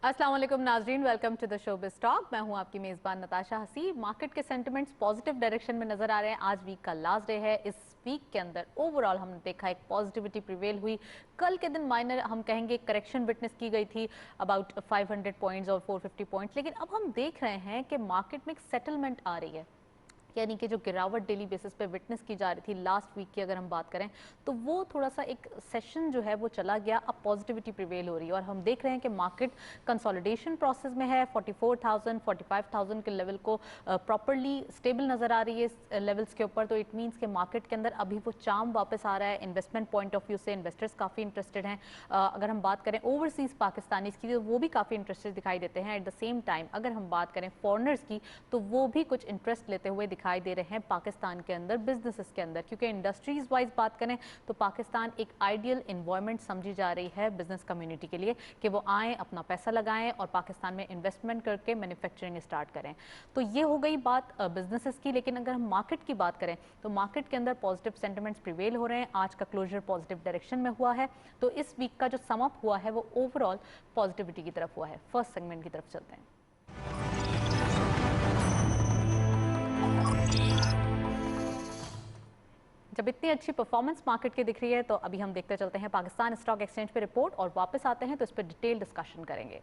अस्सलाम वालेकुम नाजरीन, welcome to the show Biz Talk. मैं हूं आपकी मेज़बान नताशा हसी। मार्केट के सेंटिमेंट्स पॉजिटिव डायरेक्शन में नजर आ रहे हैं। आज वीक का लास्ट डे है। इस वीक के अंदर ओवरऑल हमने देखा एक पॉजिटिविटी प्रिवेल हुई। कल के दिन माइनर हम कहेंगे करेक्शन विटनेस की गई थी अबाउट 500 पॉइंट्स और 450 पॉइंट्स, लेकिन अब हम देख रहे हैं कि मार्केट में एक सेटलमेंट आ रही है। यानी कि जो गिरावट डेली बेसिस पे विटनेस की जा रही थी लास्ट वीक की अगर हम बात करें तो वो थोड़ा सा एक सेशन जो है वो चला गया। अब पॉजिटिविटी प्रिवेल हो रही है और हम देख रहे हैं कि मार्केट कंसोलिडेशन प्रोसेस में है। 44,000 45,000 के लेवल को प्रॉपरली स्टेबल नज़र आ रही है लेवल्स के ऊपर। तो इट मीन्स कि मार्केट के अंदर अभी वो चार्म वापस आ रहा है। इन्वेस्टमेंट पॉइंट ऑफ व्यू से इन्वेस्टर्स काफ़ी इंटरेस्टेड हैं। अगर हम बात करें ओवरसीज़ पाकिस्तानीज़ की तो वो भी काफ़ी इंटरेस्टेड दिखाई देते हैं। एट द सेम टाइम अगर हम बात करें फॉरनर्स की तो वो भी कुछ इंटरेस्ट लेते हुए दिखाई दे रहे हैं पाकिस्तान के अंदर बिजनेसेस के अंदर, क्योंकि इंडस्ट्रीज वाइज बात करें तो पाकिस्तान एक आइडियल एनवायरनमेंट समझी जा रही है बिजनेस कम्युनिटी के लिए कि वो आएँ, अपना पैसा लगाएं और पाकिस्तान में इन्वेस्टमेंट करके मैन्युफैक्चरिंग स्टार्ट करें। तो ये हो गई बात बिजनेसेस की। लेकिन अगर हम मार्केट की बात करें तो मार्केट के अंदर पॉजिटिव सेंटिमेंट्स प्रिवेल हो रहे हैं। आज का क्लोजर पॉजिटिव डायरेक्शन में हुआ है। तो इस वीक का जो सम अप हुआ है वो ओवरऑल पॉजिटिविटी की तरफ हुआ है। फर्स्ट सेगमेंट की तरफ चलते हैं। जब इतनी अच्छी परफॉर्मेंस मार्केट की दिख रही है तो अभी हम देखते चलते हैं पाकिस्तान स्टॉक एक्सचेंज पे रिपोर्ट और वापस आते हैं तो इस पर डिटेल डिस्कशन करेंगे।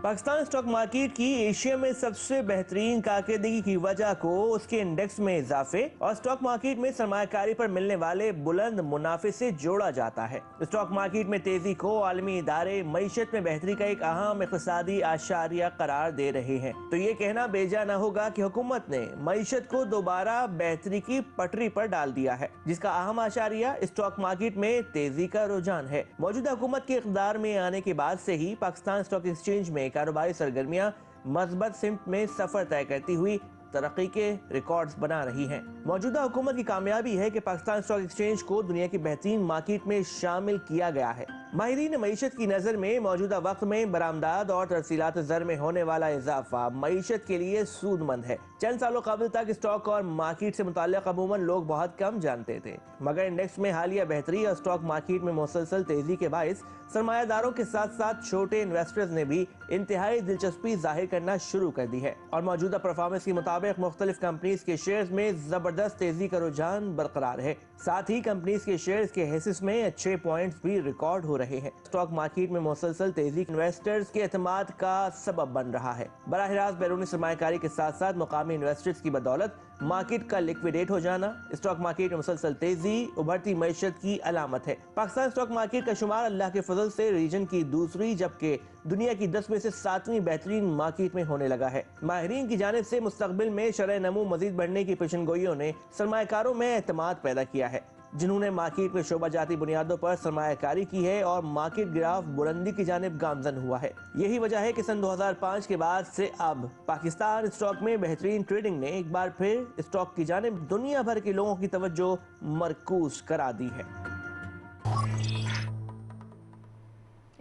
पाकिस्तान स्टॉक मार्केट की एशिया में सबसे बेहतरीन कारकर्दगी की वजह को उसके इंडेक्स में इजाफे और स्टॉक मार्केट में सरमायाकारी पर मिलने वाले बुलंद मुनाफे से जोड़ा जाता है। स्टॉक मार्केट में तेजी को आलमी इदारे मईशत में बेहतरी का एक अहम इक़्तिसादी आशारिया करार दे रहे हैं। तो ये कहना बेजा न होगा कि हुकूमत ने मईशत को दोबारा बेहतरी की पटरी पर डाल दिया है, जिसका अहम आशारिया स्टॉक मार्केट में तेजी का रुझान है। मौजूदा हुकूमत के इक़्तिदार में आने के बाद से ही पाकिस्तान स्टॉक एक्सचेंज में कारोबारी सरगर्मियां मज़बूत सिमत में सफर तय करती हुई तरक्की के रिकॉर्ड्स बना रही हैं। मौजूदा हुकूमत की कामयाबी है कि पाकिस्तान स्टॉक एक्सचेंज को दुनिया की बेहतरीन मार्केट में शामिल किया गया है। माहिरीन मईशत की नज़र में मौजूदा वक्त में बरामदाद और तरसीलात ज़र में होने वाला इजाफा मईशत के लिए सूदमंद है। चंद सालों कबल तक स्टॉक और मार्केट से मुताल्लिक़ अमूमन लोग बहुत कम जानते थे, मगर इंडेक्स में हालिया बेहतरी और स्टॉक मार्केट में मुसलसल तेजी के बायस सरमायादारों के साथ साथ छोटे इन्वेस्टर्स ने भी इंतहाई दिलचस्पी जाहिर करना शुरू कर दी है और मौजूदा परफॉर्मेंस के मुताबिक मुख्तलिफ कंपनीज के शेयर्स में जबरदस्त तेजी का रुझान बरकरार है। साथ ही कंपनीज के शेयर्स के हिस्से में अच्छे पॉइंट्स भी रिकॉर्ड हो रहे हैं। स्टॉक मार्केट में मुसलसल तेजी इन्वेस्टर्स के एतमाद का सबब बन रहा है। बराह रास्त बैरूनी सरमायाकारी के साथ साथ मुकामी इन्वेस्टर्स की बदौलत मार्केट का लिक्विडेट हो जाना स्टॉक मार्केट में मुसलसल तेजी उभरती मईशत की अलामत है। पाकिस्तान स्टॉक मार्केट का शुमार अल्लाह के फजल से रीजन की दूसरी जबकि दुनिया की 10 में से 7वीं बेहतरीन मार्केट में होने लगा है। माहिरीन की जानिब से मुस्तकबिल में शरह नमू मजीद बढ़ने की पेशनगोइयों ने सरमायाकारों में एतमाद पैदा किया है, जिन्होंने मार्केट में शोबा जाती बुनियादों पर सरमायाकारी की है और मार्केट ग्राफ बुलंदी की जानिब गामजन हुआ है। यही वजह है कि सन 2005 के बाद से अब पाकिस्तान स्टॉक में बेहतरीन ट्रेडिंग ने एक बार फिर स्टॉक की जानिब दुनिया भर के लोगों की तवज्जो मरकूज करा दी है।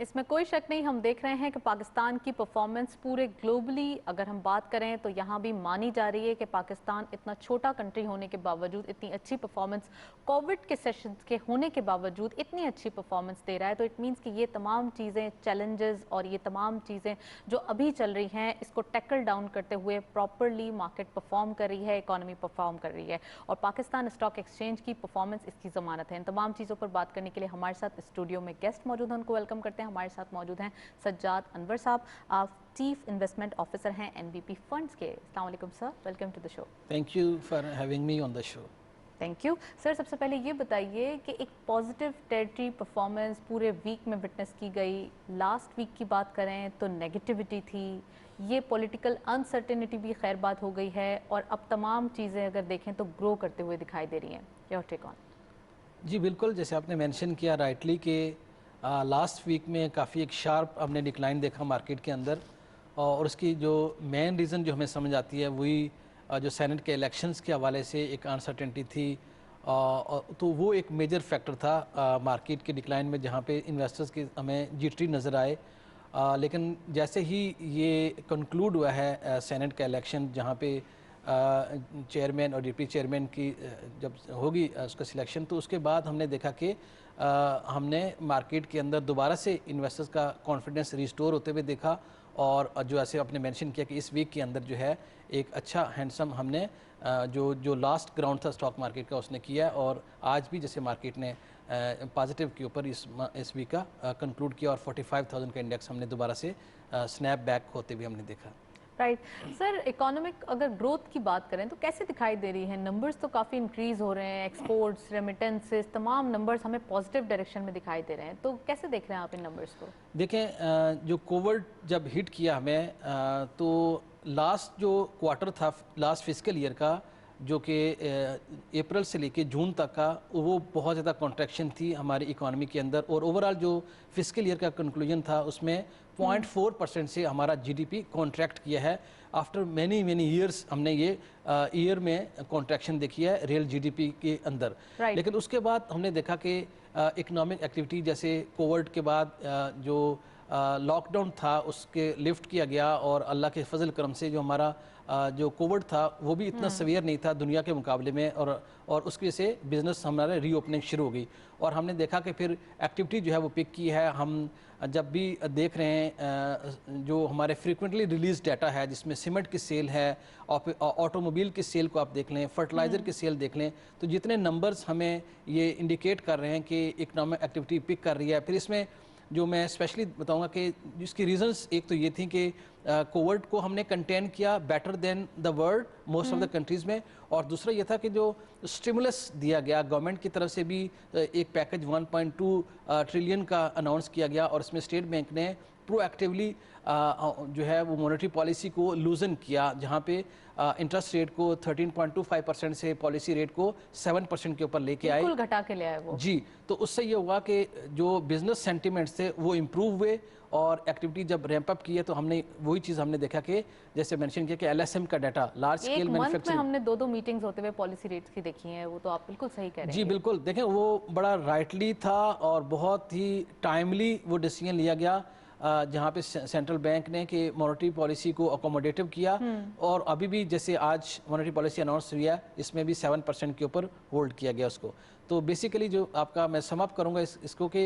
इसमें कोई शक नहीं, हम देख रहे हैं कि पाकिस्तान की परफॉर्मेंस पूरे ग्लोबली अगर हम बात करें तो यहाँ भी मानी जा रही है कि पाकिस्तान इतना छोटा कंट्री होने के बावजूद इतनी अच्छी परफॉर्मेंस, कोविड के सेशंस के होने के बावजूद इतनी अच्छी परफॉर्मेंस दे रहा है। तो इट मीन्स कि ये तमाम चीज़ें, चैलेंजेस और ये तमाम चीज़ें जो अभी चल रही हैं, इसको टैकल डाउन करते हुए प्रॉपरली मार्केट परफॉर्म कर रही है, इकॉनमी परफॉर्म कर रही है और पाकिस्तान स्टॉक एक्सचेंज की परफॉर्मेंस इसकी ज़मानत है। इन तमाम चीज़ों पर बात करने के लिए हमारे साथ स्टूडियो में गेस्ट मौजूद हैं, उनको वेलकम करते हैं। हमारे साथ मौजूद हैं सज्जाद अनवर साहब, आप चीफ इन्वेस्टमेंट ऑफिसर हैं एनबीपी फंड्स के। अस्सलाम वालेकुम sir, welcome to the show. Thank you for having me on the show. Thank you sir. सबसे पहले ये बताइए कि एक पॉजिटिव टेरिटरी परफॉर्मेंस पूरे वीक में विटनेस की गई। लास्ट वीक की बात करें तो नेगेटिविटी थी, ये पॉलिटिकल अनसर्टेनिटी भी खैर बात हो गई है और अब तमाम चीज़ें अगर देखें तो ग्रो करते हुए दिखाई दे रही हैं। Your take on. जी बिल्कुल, जैसे आपने मेंशन किया राइटली कि लास्ट वीक में काफ़ी एक शार्प हमने डिक्लाइन देखा मार्केट के अंदर और उसकी जो मेन रीज़न जो हमें समझ आती है वही जो सेनेट के इलेक्शंस के हवाले से एक अनसर्टेनिटी थी, तो वो एक मेजर फैक्टर था मार्केट के डिक्लाइन में, जहाँ पे इन्वेस्टर्स की हमें जिटरी नज़र आए। लेकिन जैसे ही ये कंक्लूड हुआ है सेनेट का इलेक्शन, जहाँ पे चेयरमैन और डिप्टी चेयरमैन की जब होगी उसका सिलेक्शन, तो उसके बाद हमने देखा कि हमने मार्केट के अंदर दोबारा से इन्वेस्टर्स का कॉन्फिडेंस रिस्टोर होते हुए देखा। और जो ऐसे आपने मेंशन किया कि इस वीक के अंदर जो है एक अच्छा हैंडसम हमने जो लास्ट ग्राउंड था स्टॉक मार्केट का उसने किया, और आज भी जैसे मार्केट ने पॉजिटिव के ऊपर इस वीक का कंक्लूड किया और 45,000 का इंडेक्स हमने दोबारा से स्नैप बैक होते हुए हमने देखा। राइट सर, इकोनॉमिक अगर ग्रोथ की बात करें तो कैसे दिखाई दे रही है? नंबर्स तो काफ़ी इंक्रीज हो रहे हैं, एक्सपोर्ट्स, रेमिटेंसेस, तमाम नंबर्स हमें पॉजिटिव डायरेक्शन में दिखाई दे रहे हैं, तो कैसे देख रहे हैं आप इन नंबर्स को? देखें, जो कोविड जब हिट किया हमें, तो लास्ट जो क्वार्टर था लास्ट फिस्कल ईयर का, जो कि अप्रैल से लेके जून तक का, वो बहुत ज़्यादा कॉन्ट्रैक्शन थी हमारी इकोनॉमी के अंदर, और ओवरऑल जो फिस्कल ईयर का कंक्लूजन था उसमें 0.4% से हमारा जीडीपी कॉन्ट्रैक्ट किया है। आफ्टर मैनी ईयर्स हमने ये ईयर में कॉन्ट्रैक्शन देखी है रियल जीडीपी के अंदर। लेकिन उसके बाद हमने देखा कि इकोनॉमिक एक्टिविटी जैसे कोविड के बाद जो लॉकडाउन था उसके लिफ्ट किया गया, और अल्लाह के फजल करम से जो हमारा जो कोविड था वो भी इतना सवियर नहीं था दुनिया के मुकाबले में, और उसकी वजह से बिज़नेस हमारे रीओपनिंग शुरू हो गई, और हमने देखा कि फिर एक्टिविटी जो है वो पिक की है। हम जब भी देख रहे हैं जो हमारे फ्रीक्वेंटली रिलीज डाटा है जिसमें सीमेंट की सेल है, ऑटोमोबाइल की सेल को आप देख लें, फर्टिलाइज़र की सेल देख लें, तो जितने नंबर्स हमें ये इंडिकेट कर रहे हैं कि इकनॉमिक एक्टिविटी पिक कर रही है। फिर इसमें जो मैं स्पेशली बताऊंगा कि जिसकी रीजंस एक तो ये थी कि कोविड को हमने कंटेन किया better than the world most of the countries में, और दूसरा ये था कि जो स्टिमुलस दिया गया गवर्नमेंट की तरफ से भी एक पैकेज 1.2 ट्रिलियन का अनाउंस किया गया, और इसमें स्टेट बैंक ने प्रोएक्टिवली जो है वो मॉनेटरी पॉलिसी को लूजन किया, जहाँ पे इंटरेस्ट रेट को 13.25% से पॉलिसी रेट को 7% के ऊपर लेके आए, बिल्कुल घटा के ले आए वो जी। तो उससे ये हुआ कि जो बिजनेस सेंटिमेंट्स थे वो इम्प्रूव हुए, और एक्टिविटी जब रैंप अप की है तो हमने वही चीज़ हमने देखा कि जैसे मेंशन किया कि LSM का डाटा लार्ज स्केल मैन्युफैक्चरिंग में हमने दो मीटिंग्स होते हुए पॉलिसी रेट्स की देखी हैं, वो तो आप बिल्कुल सही कह रहे हैं। जी बिल्कुल, देखें वो बड़ा राइटली था और बहुत ही टाइमली वो डिसीजन लिया गया, जहाँ पे सेंट्रल बैंक ने कि मॉनेटरी पॉलिसी को अकोमोडेटिव किया, और अभी भी जैसे आज मॉनेटरी पॉलिसी अनाउंस हुई है इसमें भी 7% के ऊपर होल्ड किया गया उसको। तो बेसिकली जो आपका मैं सम अप करूँगा इसको कि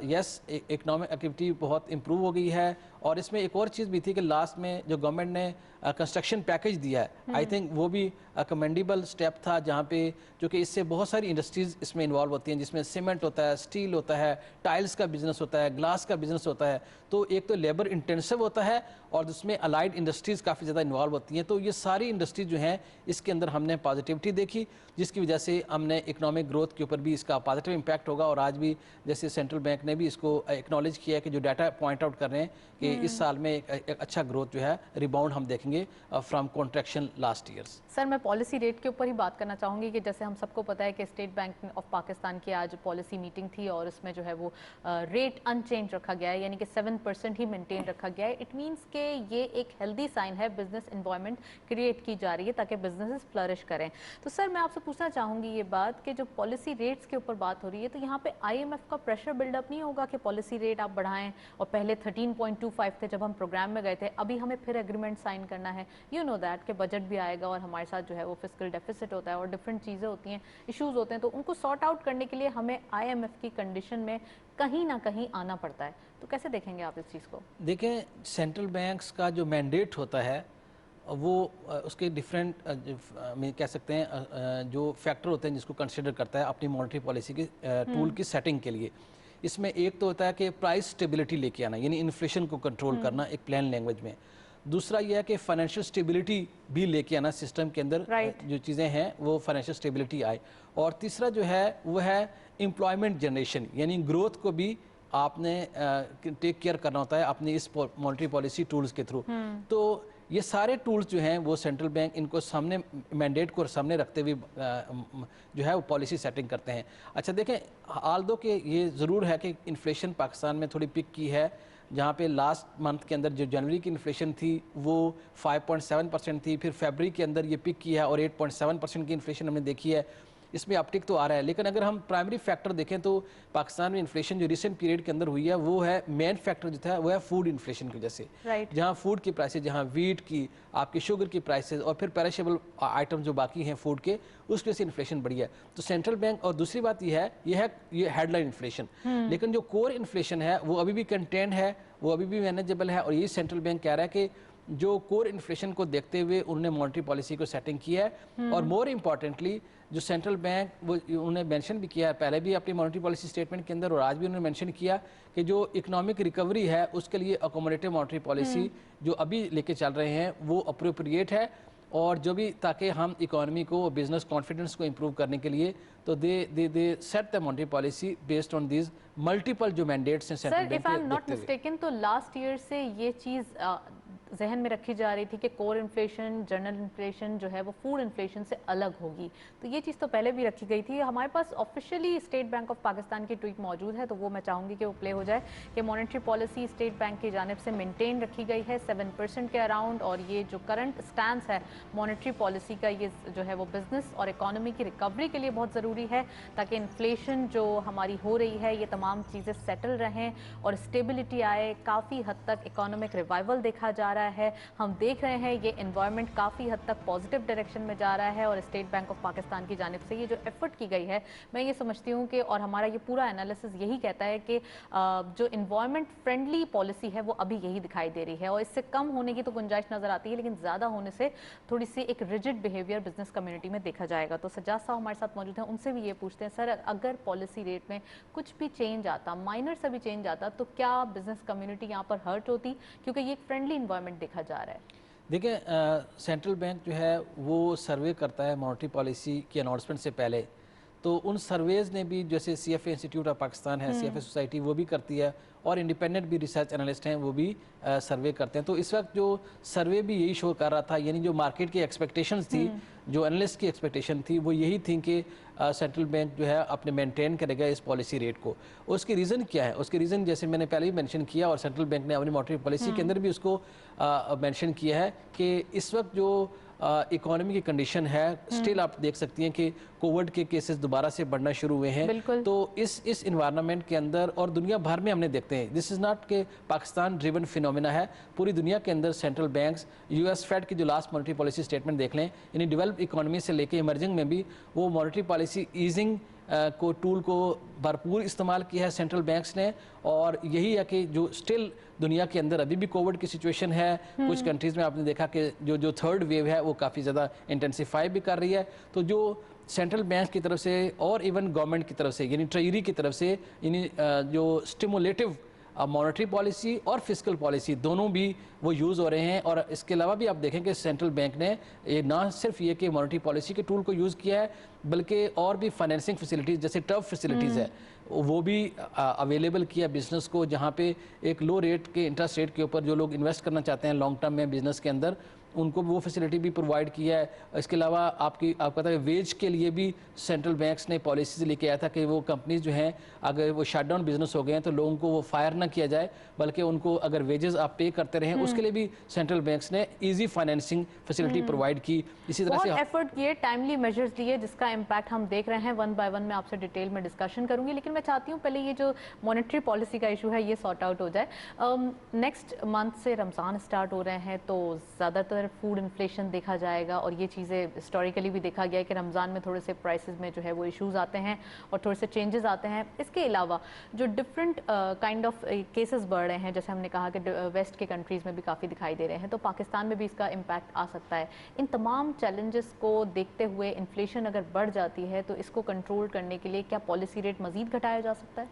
यस इकोनॉमिक एक्टिविटी बहुत इम्प्रूव हो गई है, और इसमें एक और चीज़ भी थी कि लास्ट में जो गवर्नमेंट ने कंस्ट्रक्शन पैकेज दिया है, आई थिंक वो भी कमेंडेबल स्टेप था, जहाँ पे जो कि इससे बहुत सारी इंडस्ट्रीज़ इसमें इन्वॉल्व होती हैं, जिसमें सीमेंट होता है, स्टील होता है, टाइल्स का बिजनेस होता है, ग्लास का बिजनेस होता है, तो एक तो लेबर इंटेंसिव होता है और जिसमें अलाइड इंडस्ट्रीज़ काफ़ी ज़्यादा इन्वॉल्व होती हैं। तो ये सारी इंडस्ट्रीज जो हैं इसके अंदर हमने पॉजिटिविटी देखी, जिसकी वजह से हमने इकोनॉमिक ग्रोथ के ऊपर भी इसका पॉजिटिव इम्पैक्ट होगा, और आज भी जैसे सेंट्रल बैंक ने भी इसको एक्नॉलेज किया है कि जो डाटा पॉइंट आउट कर रहे हैं कि इस साल में एक अच्छा ग्रोथ जो है रिबाउंड हम देखेंगे from contraction last years. Sir मैं पॉलिसी रेट के ऊपर ही बात करना चाहूँगी कि जैसे हम सबको पता है कि स्टेट बैंक ऑफ पाकिस्तान की आज पॉलिसी मीटिंग थी, और इसमें जो है वो रेट अनचेंज रखा गया है, यानी कि 7% ही मेंटेन रखा गया है। इट मीन्स कि ये एक हेल्दी साइन है, बिजनेस इन्वायरमेंट क्रिएट की जा रही है ताकि बिजनेसेस फ्लरिश करें। तो सर मैं आपसे पूछना चाहूँगी ये बात कि जो पॉलिसी रेट्स के ऊपर बात हो रही है, तो यहाँ पे IMF का प्रेशर बिल्डअप नहीं होगा कि पॉलिसी रेट आप बढ़ाएं, और पहले 13.25 थे जब हम प्रोग्राम में गए थे, अभी हमें फिर एग्रीमेंट साइन करना है। यू नो दैट कि बजट भी आएगा और हमारे साथ जो है वो फिस्कल डेफिसिट होता है और डिफरेंट चीज़ें होती हैं, इश्यूज होते हैं, तो उनको सॉर्ट आउट करने के लिए हमें IMF की कंडीशन में कहीं ना कहीं आना पड़ता है। तो कैसे देखेंगे आप इस चीज़ को? देखें, सेंट्रल बैंक्स का जो मैंडेट होता है वो उसके डिफरेंट कह सकते हैं जो फैक्टर होते हैं जिसको कंसिडर करता है अपनी मॉनेटरी पॉलिसी की टूल की सेटिंग के लिए। इसमें एक तो होता है कि प्राइस स्टेबिलिटी लेके आना, यानी इन्फ्लेशन को कंट्रोल करना एक प्लेन लैंग्वेज में। दूसरा यह है कि फाइनेंशियल स्टेबिलिटी भी लेके आना सिस्टम के अंदर, जो चीज़ें हैं वो फाइनेंशियल स्टेबिलिटी आए। और तीसरा जो है वो है एम्प्लॉयमेंट जनरेशन, यानी ग्रोथ को भी आपने टेक केयर करना होता है अपनी इस मॉनेटरी पॉलिसी टूल्स के थ्रू। तो ये सारे टूल्स जो हैं वो सेंट्रल बैंक इनको सामने मैंडेट को सामने रखते हुए जो है वो पॉलिसी सेटिंग करते हैं। अच्छा देखें, हाल दो कि ये ज़रूर है कि इन्फ्लेशन पाकिस्तान में थोड़ी पिक की है, जहाँ पे लास्ट मंथ के अंदर जो जनवरी की इन्फ्लेशन थी वो 5.7% थी, फिर फरवरी के अंदर ये पिक की है और 8.7% की इन्फ्लेशन हमने देखी है। اس میں अपटिक तो आ रहा है, लेकिन अगर हम प्राइमरी फैक्टर देखें तो पाकिस्तान में इन्फ्लेशन जो रिसेंट पीरियड के अंदर हुई है वो है मेन फैक्टर जो था वो है फूड इन्फ्लेशन की वजह से, जहाँ फूड की प्राइसेस, जहाँ वीट की, आपकी शुगर की प्राइसेस और फिर पेरिशेबल आइटम जो बाकी हैं फूड के, उस वजह से इन्फ्लेशन बढ़ी है। तो सेंट्रल बैंक, और दूसरी बात ये हेडलाइन इन्फ्लेशन, लेकिन जो कोर इन्फ्लेशन है वो अभी भी कंटेंट है, वो अभी भी मैनेजेबल है। और ये सेंट्रल बैंक कह रहा है कि जो कोर इन्फ्लेशन को देखते हुए उन्होंने मॉनेटरी पॉलिसी को सेटिंग किया है। और मोर इम्पॉर्टेंटली जो सेंट्रल बैंक, वो उन्होंने मेंशन भी किया है पहले भी अपनी मॉनेटरी पॉलिसी स्टेटमेंट के अंदर, और आज भी उन्होंने मेंशन किया कि जो इकोनॉमिक रिकवरी है उसके लिए अकोमोडेटिव मॉनेटरी पॉलिसी जो अभी लेके चल रहे हैं वो अप्रोप्रिएट है, और जो भी ताकि हम इकोनॉमी को, बिजनेस कॉन्फिडेंस को इम्प्रूव करने के लिए तो they set the monetary policy based on these multiple जो मैंडेट्स हैं सेंट्रल बैंक के। Sir, if I am not mistaken तो लास्ट ईयर से ये चीज़ जहन में रखी जा रही थी कि कोर इन्फ्लेशन, जनरल इन्फ्लेशन जो है वो फूड इन्फ्लेशन से अलग होगी, तो ये चीज़ तो पहले भी रखी गई थी। हमारे पास officially state bank of Pakistan की ट्वीट मौजूद है, तो वो मैं चाहूँगी कि वो प्ले हो जाए कि मॉनेटरी पॉलिसी स्टेट बैंक की जानिब से मेंटेन रखी गई है 7% के अराउंड, और ये जो करंट स्टैंस है मॉनेटरी पॉलिसी का, ये जो है वो बिजनेस और इकॉनमी की रिकवरी के लिए बहुत ज़रूरी है, ताकि इन्फ्लेशन जो हमारी हो रही है ये तमाम चीज़ें सेटल रहें और स्टेबिलिटी आए। काफ़ी हद तक इकोनॉमिक रिवाइवल देखा जा रहा है, हम देख रहे हैं ये एनवायरनमेंट काफ़ी हद तक पॉजिटिव डायरेक्शन में जा रहा है, और स्टेट बैंक ऑफ पाकिस्तान की जानिब से ये जो एफर्ट की गई है, मैं ये समझती हूँ कि, और हमारा ये पूरा एनालिसिस यही कहता है कि जो एनवायरनमेंट फ्रेंडली पॉलिसी है वो अभी यही दिखाई दे रही है, और इससे कम होने की तो गुंजाइश नज़र आती है, लेकिन ज़्यादा होने से थोड़ी सी एक रिजिड बिहेवियर बिजनेस कम्युनिटी में देखा जाएगा। तो सज्जाद साहब हमारे साथ मौजूद हैं, उनसे भी ये पूछते हैं, सर अगर पॉलिसी रेट में कुछ भी चेंज आता, माइनर सा भी चेंज आता, तो क्या बिजनेस कम्युनिटी यहाँ पर हर्ट होती, क्योंकि ये एक फ्रेंडली इन्वायरमेंट देखा जा रहा है। देखिए, सेंट्रल बैंक जो है वो सर्वे करता है मॉनेटरी पॉलिसी की अनाउंसमेंट से पहले, तो उन सर्वेज़ ने भी, जैसे CFA इंस्टीट्यूट ऑफ पाकिस्तान है, CFA सोसाइटी, वो भी करती है, और इंडिपेंडेंट भी रिसर्च एनालिस्ट हैं वो भी सर्वे करते हैं। तो इस वक्त जो सर्वे भी यही शो कर रहा था, यानी जो मार्केट की एक्सपेक्टेशंस थी, जो एनालिस्ट की एक्सपेक्टेशन थी, वो यही थी कि सेंट्रल बैंक जो है अपने मेंटेन करेगा इस पॉलिसी रेट को। उसकी रीज़न क्या है? उसकी रीज़न जैसे मैंने पहले ही मेंशन किया, और सेंट्रल बैंक ने अपनी मॉनेटरी पॉलिसी के अंदर भी उसको मेंशन किया है कि इस वक्त जो इकोनॉमी की कंडीशन है, स्टिल आप देख सकती हैं कि कोविड के केसेस दोबारा से बढ़ना शुरू हुए हैं। तो इस इन्वायरमेंट के अंदर, और दुनिया भर में हमने देखते हैं, दिस इज़ नॉट के पाकिस्तान ड्रिवन फिनोमिना है, पूरी दुनिया के अंदर सेंट्रल बैंक्स, US फेड की जो लास्ट मॉनेटरी पॉलिसी स्टेटमेंट देख लें, यानी डेवलप इकोनॉमी से लेके इमर्जिंग में भी वो मॉनेटरी पॉलिसी ईजिंग को टूल को भरपूर इस्तेमाल किया है सेंट्रल बैंक्स ने। और यही है कि जो स्टिल दुनिया के अंदर अभी भी कोविड की सिचुएशन है, कुछ कंट्रीज़ में आपने देखा कि जो थर्ड वेव है वो काफ़ी ज़्यादा इंटेंसिफाई भी कर रही है। तो जो सेंट्रल बैंक की तरफ से और इवन गवर्नमेंट की तरफ से, यानी ट्रेजरी की तरफ से, यानी जो स्टिमुलेटिव मॉनेटरी पॉलिसी और फिस्कल पॉलिसी दोनों भी वो यूज़ हो रहे हैं। और इसके अलावा भी आप देखें कि सेंट्रल बैंक ने ना सिर्फ ये कि मॉनेटरी पॉलिसी के टूल को यूज़ किया है, बल्कि और भी फाइनेंसिंग फैसिलिटीज़ जैसे टर्फ फैसिलिटीज़ है वो भी अवेलेबल किया बिज़नेस को, जहाँ पे एक लो रेट के इंटरेस्ट रेट के ऊपर जो लोग इन्वेस्ट करना चाहते हैं लॉन्ग टर्म में बिज़नेस के अंदर, उनको वो फैसिलिटी भी प्रोवाइड किया है। इसके अलावा आपका पता है वेज के लिए भी सेंट्रल बैंक्स ने पॉलिसीज लेके आया था कि वो कंपनीज जो हैं अगर वो शट डाउन बिजनेस हो गए हैं तो लोगों को वो फायर ना किया जाए, बल्कि उनको अगर वेजेस आप पे करते रहें उसके लिए भी सेंट्रल बैंक्स ने इजी फाइनेंसिंग फैसिलिटी प्रोवाइड की। इसी तरह से एफर्ट किए, टाइमली मेजर्स लिए, जिसका इम्पैक्ट हम देख रहे हैं। वन बाय वन मैं आपसे डिटेल में डिस्कशन करूंगी, लेकिन मैं चाहती हूँ पहले ये जो मॉनेटरी पॉलिसी का इशू है ये सॉर्ट आउट हो जाए। नेक्स्ट मंथ से रमज़ान स्टार्ट हो रहे हैं, तो ज़्यादातर फूड इन्फ्लेशन देखा जाएगा, और ये चीज़ें हिस्टोरिकली भी देखा गया है कि रमज़ान में थोड़े से प्राइसेस में जो है वो इश्यूज़ आते हैं और थोड़े से चेंजेस आते हैं। इसके अलावा जो डिफरेंट काइंड ऑफ केसेस बढ़ रहे हैं, जैसे हमने कहा कि वेस्ट के कंट्रीज़ में भी काफ़ी दिखाई दे रहे हैं, तो पाकिस्तान में भी इसका इम्पैक्ट आ सकता है। इन तमाम चैलेंजेस को देखते हुए इन्फ्लेशन अगर बढ़ जाती है तो इसको कंट्रोल करने के लिए क्या पॉलिसी रेट मज़ीद घटाया जा सकता है?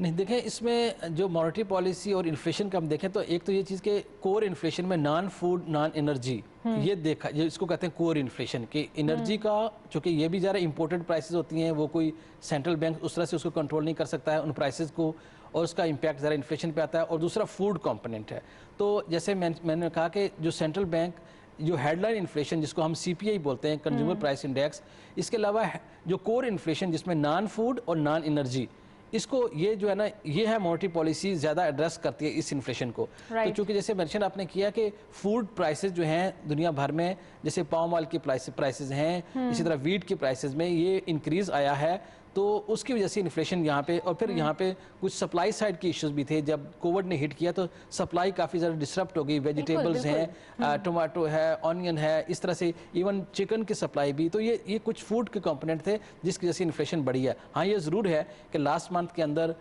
नहीं, देखें इसमें जो मॉनेटरी पॉलिसी और इन्फ्लेशन का हम देखें तो एक तो ये चीज़ के कोर इन्फ्लेशन में नॉन फूड नॉन एनर्जी ये देखा, ये इसको कहते हैं कोर इन्फ्लेशन कि एनर्जी का, चूँकि ये भी ज़रा इंपोर्टेड प्राइसेस होती हैं, वो कोई सेंट्रल बैंक उस तरह से उसको कंट्रोल नहीं कर सकता है उन प्राइसेस को, और उसका इम्पैक्ट ज़रा इन्फ्लेशन पे आता है। और दूसरा फूड कंपोनेंट है। तो जैसे मैंने कहा कि जो सेंट्रल बैंक जो हेडलाइन इन्फ्लेशन जिसको हम CPI बोलते हैं, कंज्यूमर प्राइस इंडेक्स, इसके अलावा जो कोर इन्फ्लेशन जिसमें नॉन फूड और नॉन एनर्जी इसको ये जो है ना, ये है मॉनेटरी पॉलिसी ज़्यादा एड्रेस करती है इस इन्फ्लेशन को। तो चूँकि जैसे मेंशन आपने किया कि फूड प्राइसेस जो हैं दुनिया भर में, जैसे पाम ऑयल के प्राइसेस हैं, इसी तरह वीट के प्राइसेस में ये इंक्रीज़ आया है, तो उसकी वजह से इन्फ्लेशन यहाँ पे, और फिर यहाँ पे कुछ सप्लाई साइड के इश्यूज भी थे। जब कोविड ने हिट किया तो सप्लाई काफ़ी ज़्यादा डिसरप्ट हो गई, वेजिटेबल्स हैं, टोमेटो है, ऑनियन है, इस तरह से इवन चिकन की सप्लाई भी। तो ये कुछ फूड के कंपोनेंट थे जिसकी वजह से इन्फ्लेशन बढ़ी है। हाँ, ये ज़रूर है कि लास्ट मंथ के अंदर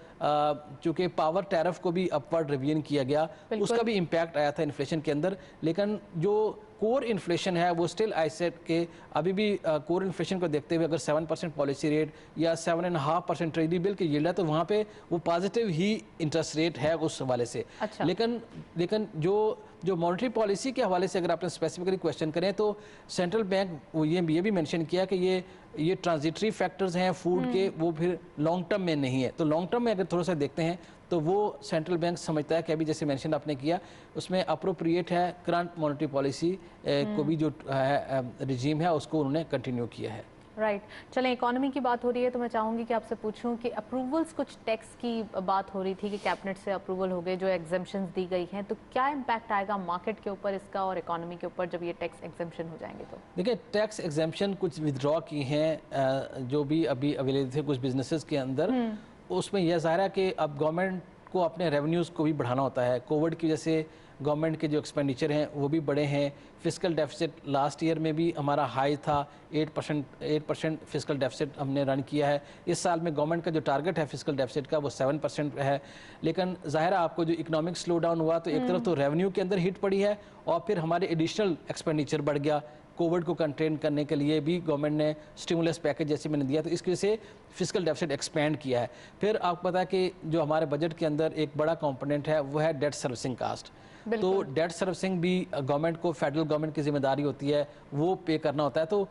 चूँकि पावर टैरिफ को भी अपवर्ड रिवीजन किया गया, उसका भी इम्पैक्ट आया था इन्फ्लेशन के अंदर, लेकिन जो कोर इन्फ्लेशन है वो स्टिल आई सेड के अभी भी कोर इन्फ्लेशन को देखते हुए अगर 7% पॉलिसी रेट या 7.5% ट्रेजरी बिल की यील्ड है तो वहाँ पे वो पॉजिटिव ही इंटरेस्ट रेट है उस हवाले से। अच्छा। लेकिन जो मॉनेटरी पॉलिसी के हवाले से अगर आपने स्पेसिफिकली क्वेश्चन करें तो सेंट्रल बैंक ये भी मेंशन किया कि ये ट्रांजिटरी फैक्टर्स हैं फूड के, वो फिर लॉन्ग टर्म में नहीं है। तो लॉन्ग टर्म में अगर थोड़ा सा देखते हैं तो वो सेंट्रल बैंक समझता है कि अभी जैसे मेंशन आपने किया उसमें अप्रोप्रिएट है करंट मॉनेटरी पॉलिसी को भी जो रिजीम है उसको उन्होंने कंटिन्यू किया है। राइट। चलें, इकोनॉमी की बात हो रही है तो मैं चाहूँगी कि आपसे पूछूं कि अप्रूवल्स, कुछ टैक्स की बात हो रही थी कि कैबिनेट से अप्रूवल हो गए, जो एग्जेम्पशंस दी गई हैं, तो क्या इम्पैक्ट आएगा मार्केट के ऊपर इसका और इकोनॉमी के ऊपर जब ये टैक्स एग्जेम्पशन हो जाएंगे? तो देखिए, टैक्स एग्जेम्पशन कुछ विदड्रॉ की हैं जो भी अभी अवेलेबल थे कुछ बिजनेसेस के अंदर, उसमें यह ज़ाहिर है कि अब गवर्नमेंट को अपने रेवेन्यूज़ को भी बढ़ाना होता है। कोविड की वजह से गवर्नमेंट के जो एक्सपेंडिचर हैं वो भी बड़े हैं। फिस्कल डेफिसिट लास्ट ईयर में भी हमारा हाई था, 8% फिस्कल डेफिसिट हमने रन किया है। इस साल में गवर्नमेंट का जो टारगेट है फिस्कल डेफिसिट का वो 7% है। लेकिन ज़ाहिर है आपको जो इकोनॉमिक स्लो डाउन हुआ तो एक तरफ तो रेवेन्यू के अंदर हिट पड़ी है और फिर हमारे एडिशनल एक्सपेंडिचर बढ़ गया। कोविड को कंटेन करने के लिए भी गवर्नमेंट ने स्टिमुलस पैकेज जैसे मैंने दिया, तो इसकी वजह से फिस्कल डेफिसिट एक्सपेंड किया है। फिर आपको पता है कि जो हमारे बजट के अंदर एक बड़ा कंपोनेंट है वो है डेट सर्विसिंग कास्ट। तो डेट सर्विसिंग भी गवर्नमेंट को, फेडरल गवर्नमेंट की जिम्मेदारी होती है, वो पे करना होता है। तो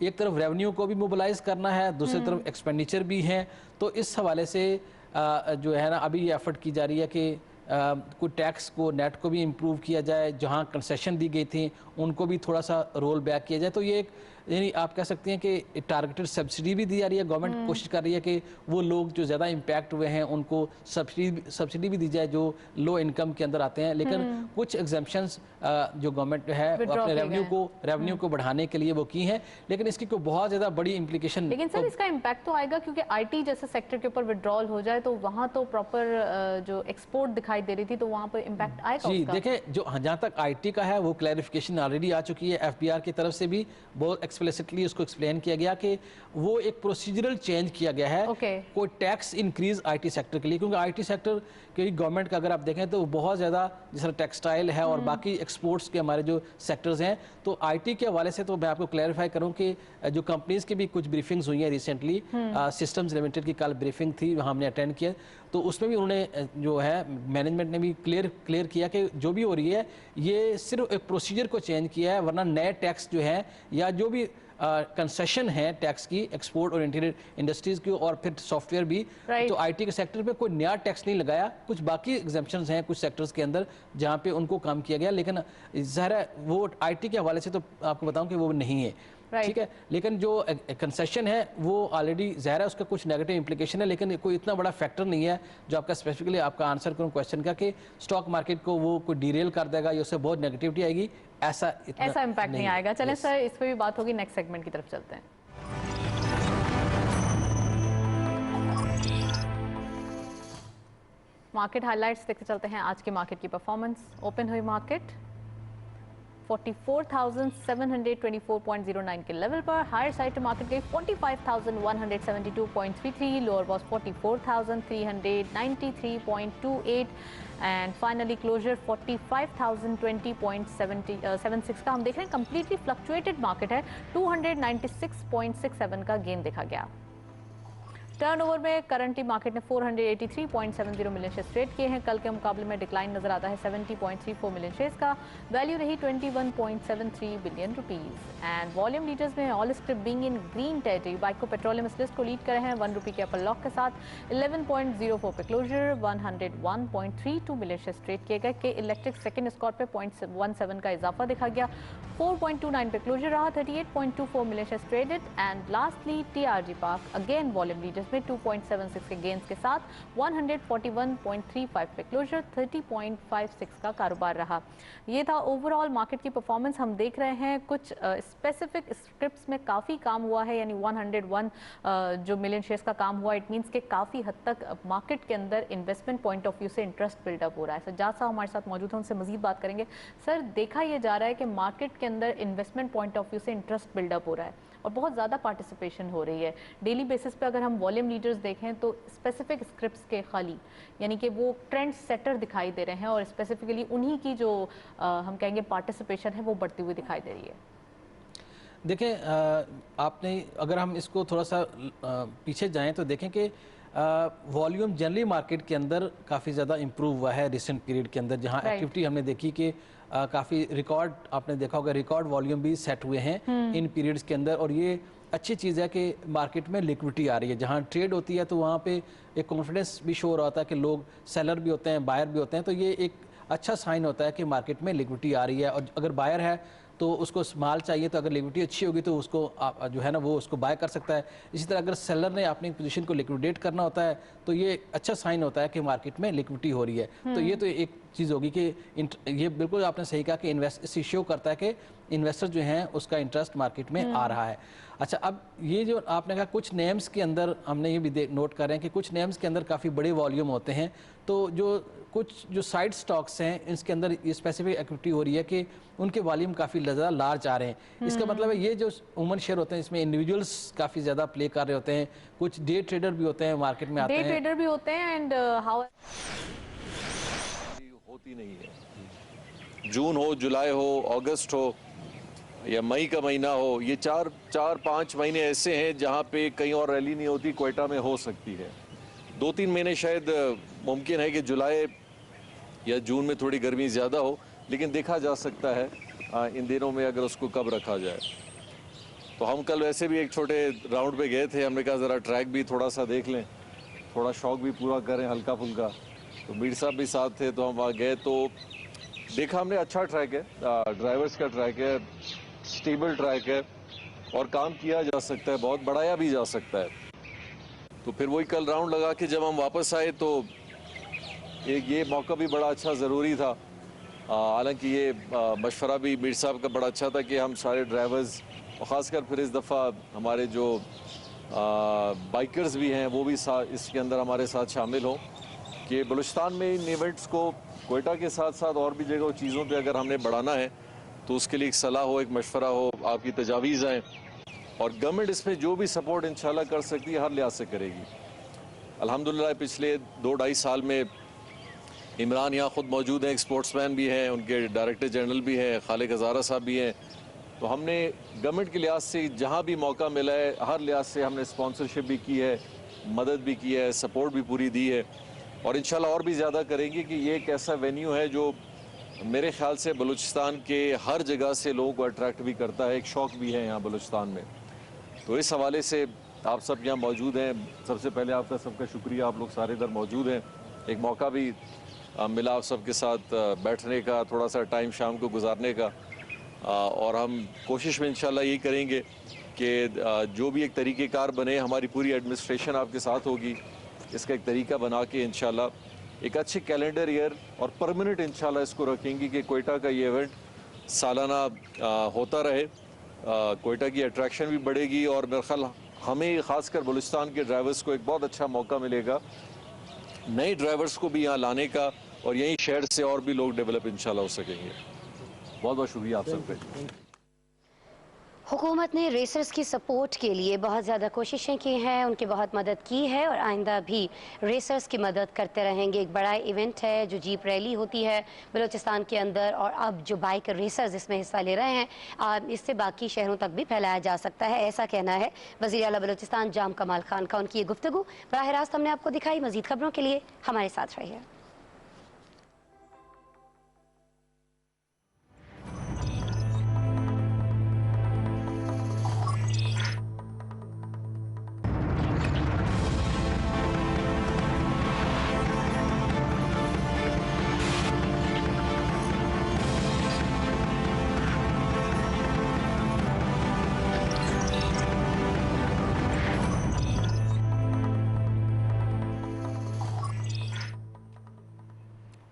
एक तरफ रेवेन्यू को भी मोबिलाइज करना है, दूसरी तरफ एक्सपेंडिचर भी है। तो इस हवाले से जो है ना अभी ये एफर्ट की जा रही है कि कोई टैक्स को, नेट को भी इम्प्रूव किया जाए, जहाँ कंसेशन दी गई थी उनको भी थोड़ा सा रोल बैक किया जाए। तो ये एक यानी आप कह सकते हैं कि टारगेटेड सब्सिडी भी दी जा रही है। गवर्नमेंट कोशिश कर रही है कि वो लोग जो ज़्यादा इम्पैक्ट हुए हैं उनको सब्सिडी भी दी जाए जो लो इनकम के अंदर आते हैं। लेकिन कुछ एग्जेम्पशंस जो गवर्नमेंट है अपने रेवेन्यू को बढ़ाने के लिए वो की हैं, लेकिन इसकी कोई बहुत ज़्यादा बड़ी इम्प्लीकेशन। लेकिन सर इसका इम्पैक्ट तो आएगा क्योंकि IT जैसे सेक्टर के ऊपर विड्रॉल हो जाए तो वहाँ तो प्रॉपर जो एक्सपोर्ट दिखाई दे रही थी तो वहाँ पर इम्पैक्ट आएगा। जी देखिए, जो जहाँ तक IT का है वो क्लैरिफिकेशन ऑलरेडी आ चुकी है। FBR की तरफ से भी बहुत एक्सप्लिसिटली उसको एक्सप्लेन किया गया कि वो एक प्रोसीजरल चेंज किया गया है। कोई टैक्स इंक्रीज IT सेक्टर के लिए, क्योंकि IT सेक्टर की गवर्नमेंट का अगर आप देखें तो बहुत ज़्यादा जैसे टेक्सटाइल है और बाकी एक्सपोर्ट्स के हमारे जो सेक्टर्स हैं, तो IT के हवाले से तो मैं आपको क्लैरिफाई करूं कि जो कंपनीज की भी कुछ ब्रीफिंग्स हुई हैं रिसेंटली, सिस्टम्स लिमिटेड की कल ब्रीफिंग थी, वहाँ हमने अटेंड किया, तो उसमें भी उन्होंने जो है मैनेजमेंट ने भी क्लियर किया कि जो भी हो रही है ये सिर्फ एक प्रोसीजर को चेंज किया है, वरना नए टैक्स जो है या जो भी कंसेशन है टैक्स की एक्सपोर्ट ओरिएंटेड इंडस्ट्रीज की और फिर सॉफ्टवेयर भी, तो IT के सेक्टर पे कोई नया टैक्स नहीं लगाया। कुछ बाकी एग्जेम्पशंस हैं कुछ सेक्टर्स के अंदर जहाँ पे उनको काम किया गया, लेकिन ज़ाहिर है वो IT के हवाले से तो आपको बताऊं कि वो नहीं है, ठीक है। लेकिन जो कंसेशन है वो ऑलरेडी ज़ाहिर है उसका कुछ नेगेटिव इंप्लीकेशन है, लेकिन कोई इतना बड़ा फैक्टर नहीं है जो आपका स्पेसिफिकली आपका आंसर करूँ क्वेश्चन का कि स्टॉक मार्केट को वो कोई डीरेल कर देगा या उससे बहुत नेगेटिविटी आएगी, ऐसा इम्पैक्ट नहीं आएगा। चलें सर, इस पर भी बात होगी, नेक्स्ट सेगमेंट की तरफ चलते हैं। मार्केट हाइलाइट्स देखते चलते हैं आज के मार्केट की परफॉर्मेंस। ओपन हुई मार्केट 44,724.09 के लेवल पर, हायर साइड टू मार्केट गई 45,172.33, lower was 44,393.28 and finally closure 45,020.76 का। हम देख रहे हैं कंप्लीटली फ्लक्चुएटेड मार्केट है, 296.67 का गेन देखा गया। टर्नओवर में करंटली मार्केट ने 483.70 मिलियन शेयर्स ट्रेड किए हैं। कल के मुकाबले में डिक्लाइन नजर आता है 70.34 मिलियन शेयर्स का। वैल्यू रही 21.73 billion rupees and volume leaders में all script being in green territory. Byco petroleum इस लिस्ट को लीड कर रहे हैं 1 रुपये के अपर लॉक के साथ, 11.04 पे क्लोजर, 101.32 मिलियन शेयर्स ट्रेड किए गए। के इलेक्ट्रिक सेकंड स्कॉर पे 0.17 का इजाफा देखा गया, 4.29 पे क्लोजर रहा, 38.24 million shares traded and lastly TRG park again volume leader range में 2.76 के गेंस के साथ 141.35 पे क्लोजर 30.56 का कारोबार रहा। ये था ओवरऑल मार्केट की परफॉर्मेंस। हम देख रहे हैं कुछ स्पेसिफिक स्क्रिप्ट्स में काफ़ी काम हुआ है, यानी 101 जो मिलियन शेयर्स का काम हुआ, इट मीन्स के काफ़ी हद तक मार्केट के अंदर इन्वेस्टमेंट पॉइंट ऑफ व्यू से इंटरेस्ट बिल्डअप हो रहा है। सज्जाद साहब हमारे साथ मौजूद हैं, उनसे मजीद बात करेंगे। सर, देखा यह जा रहा है कि मार्केट के अंदर इन्वेस्टमेंट पॉइंट ऑफ व्यू से इंटरेस्ट बिल्डअप हो रहा है और बहुत ज़्यादा पार्टिसिपेशन हो रही है। डेली बेसिस पे अगर हम वॉल्यूम लीडर्स देखें तो स्पेसिफिक स्क्रिप्ट्स के खाली, यानी कि वो ट्रेंड सेटर दिखाई दे रहे हैं और स्पेसिफिकली उन्हीं की जो हम कहेंगे पार्टिसिपेशन है वो बढ़ती हुई दिखाई दे रही है। देखें, आपने अगर हम इसको थोड़ा सा पीछे जाएं तो देखें कि वॉल्यूम जनरली मार्केट के अंदर काफ़ी ज़्यादा इम्प्रूव हुआ है रिसेंट पीरियड के अंदर, जहां एक्टिविटी हमने देखी कि काफ़ी रिकॉर्ड, आपने देखा होगा रिकॉर्ड वॉल्यूम भी सेट हुए हैं इन पीरियड्स के अंदर। और ये अच्छी चीज़ है कि मार्केट में लिक्विडिटी आ रही है। जहाँ ट्रेड होती है तो वहाँ पे एक कॉन्फिडेंस भी शो हो रहा था कि लोग सेलर भी होते हैं, बायर भी होते हैं, तो ये एक अच्छा साइन होता है कि मार्केट में लिक्विडिटी आ रही है। और अगर बायर है तो उसको माल चाहिए, तो अगर लिक्विडिटी अच्छी होगी तो उसको जो है ना वो उसको बाय कर सकता है। इसी तरह अगर सेलर ने अपनी पोजीशन को लिक्विडेट करना होता है तो ये अच्छा साइन होता है कि मार्केट में लिक्विडिटी हो रही है। तो ये तो एक चीज़ होगी कि ये बिल्कुल आपने सही कहा कि इन्वेस्ट शो करता है कि इन्वेस्टर जो हैं उसका इंटरेस्ट मार्केट में आ रहा है। अच्छा, अब ये जो आपने कहा कुछ नेम्स के अंदर हमने ये भी नोट कर रहे हैं कि कुछ नेम्स के अंदर काफ़ी बड़े वॉल्यूम होते हैं, तो कुछ जो साइड स्टॉक्स हैं इसके अंदर ये स्पेसिफिक एक्टिविटी हो रही है कि उनके वॉल्यूम काफ़ी ज़्यादा लार्ज आ रहे हैं। इसका मतलब है ये जो वुमन शेयर होते हैं इसमें इंडिविजुअल्स काफ़ी ज़्यादा प्ले कर रहे होते हैं, कुछ डे ट्रेडर भी होते हैं मार्केट में आते हैं, डे ट्रेडर भी होते हैं एंड होती नहीं है। जून हो, जुलाई हो, अगस्त हो या मई का महीना हो, ये चार पाँच महीने ऐसे हैं जहाँ पे कहीं और रैली नहीं होती, क्वेटा में हो सकती है। 2-3 महीने शायद मुमकिन है कि जुलाई या जून में थोड़ी गर्मी ज़्यादा हो, लेकिन देखा जा सकता है इन दिनों में अगर उसको कब रखा जाए। तो हम कल वैसे भी एक छोटे राउंड पे गए थे, हमने कहा ज़रा ट्रैक भी थोड़ा सा देख लें, थोड़ा शौक भी पूरा करें हल्का फुल्का। तो मीर साहब भी साथ थे तो हम वहाँ गए तो देखा हमने, अच्छा ट्रैक है, ड्राइवर्स का ट्रैक है, स्टेबल ट्रैक है और काम किया जा सकता है, बहुत बढ़ाया भी जा सकता है। तो फिर वही कल राउंड लगा के जब हम वापस आए तो एक ये मौका भी बड़ा अच्छा ज़रूरी था। हालांकि ये मशवरा भी मीर साहब का बड़ा अच्छा था कि हम सारे ड्राइवर्स और ख़ासकर फिर इस दफ़ा हमारे जो बाइकर्स भी हैं वो भी इसके अंदर हमारे साथ शामिल हों कि बलूचिस्तान में इन इवेंट्स को क्वेटा के साथ साथ और भी जगह चीज़ों पे अगर हमने बढ़ाना है तो उसके लिए एक सलाह हो, एक मशवरा हो, आपकी तजावीज़ आएँ और गवर्नमेंट इसमें जो भी सपोर्ट इंशाल्लाह कर सकती है हर लिहाज से करेगी। अल्हम्दुलिल्लाह पिछले 2-2.5 साल में इमरान यहाँ ख़ुद मौजूद हैं, एक स्पोर्ट्समैन भी हैं, उनके डायरेक्टर जनरल भी हैं, खालिक हज़ारा साहब भी हैं। तो हमने गवर्नमेंट के लिहाज से जहाँ भी मौका मिला है हर लिहाज से हमने स्पॉन्सरशिप भी की है, मदद भी की है, सपोर्ट भी पूरी दी है और इंशाल्लाह और भी ज़्यादा करेंगे कि ये एक ऐसा वेन्यू है जो मेरे ख्याल से बलूचिस्तान के हर जगह से लोगों को अट्रैक्ट भी करता है, एक शौक़ भी है यहाँ बलूचिस्तान में। तो इस हवाले से आप सब यहाँ मौजूद हैं, सबसे पहले आपका सबका शुक्रिया, आप लोग सारे इधर मौजूद हैं। एक मौका भी मिला आप सबके साथ बैठने का, थोड़ा सा टाइम शाम को गुजारने का और हम कोशिश में इंशाल्लाह यही करेंगे कि जो भी एक तरीक़ेकार बने, हमारी पूरी एडमिनिस्ट्रेशन आपके साथ होगी, इसका एक तरीका बना के इंशाल्लाह एक अच्छे कैलेंडर ईयर और परमानेंट इंशाल्लाह इसको रखेंगे कि क्वेटा का ये इवेंट सालाना होता रहे, क्वेटा की अट्रैक्शन भी बढ़ेगी और मेरे ख्याल हमें ख़ासकर बलूचिस्तान के ड्राइवर्स को एक बहुत अच्छा मौका मिलेगा नए ड्राइवर्स को भी यहाँ लाने का और यहीं शहर से और भी लोग डेवलप इंशाल्लाह हो सकेंगे। बहुत बहुत शुक्रिया आप सबका। हुकूमत ने रेसर्स की सपोर्ट के लिए बहुत ज़्यादा कोशिशें की हैं, उनकी बहुत मदद की है और आइंदा भी रेसर्स की मदद करते रहेंगे। एक बड़ा इवेंट है जो जीप रैली होती है बलूचिस्तान के अंदर और अब जो बाइक रेसर्स इसमें हिस्सा ले रहे हैं इससे बाकी शहरों तक भी फैलाया जा सकता है, ऐसा कहना है वज़ीर आला बलूचिस्तान जाम कमाल खान का। उनकी ये गुफ्तगू बराह रास्त हमने आपको दिखाई। मज़ीद खबरों के लिए हमारे साथ रहिए।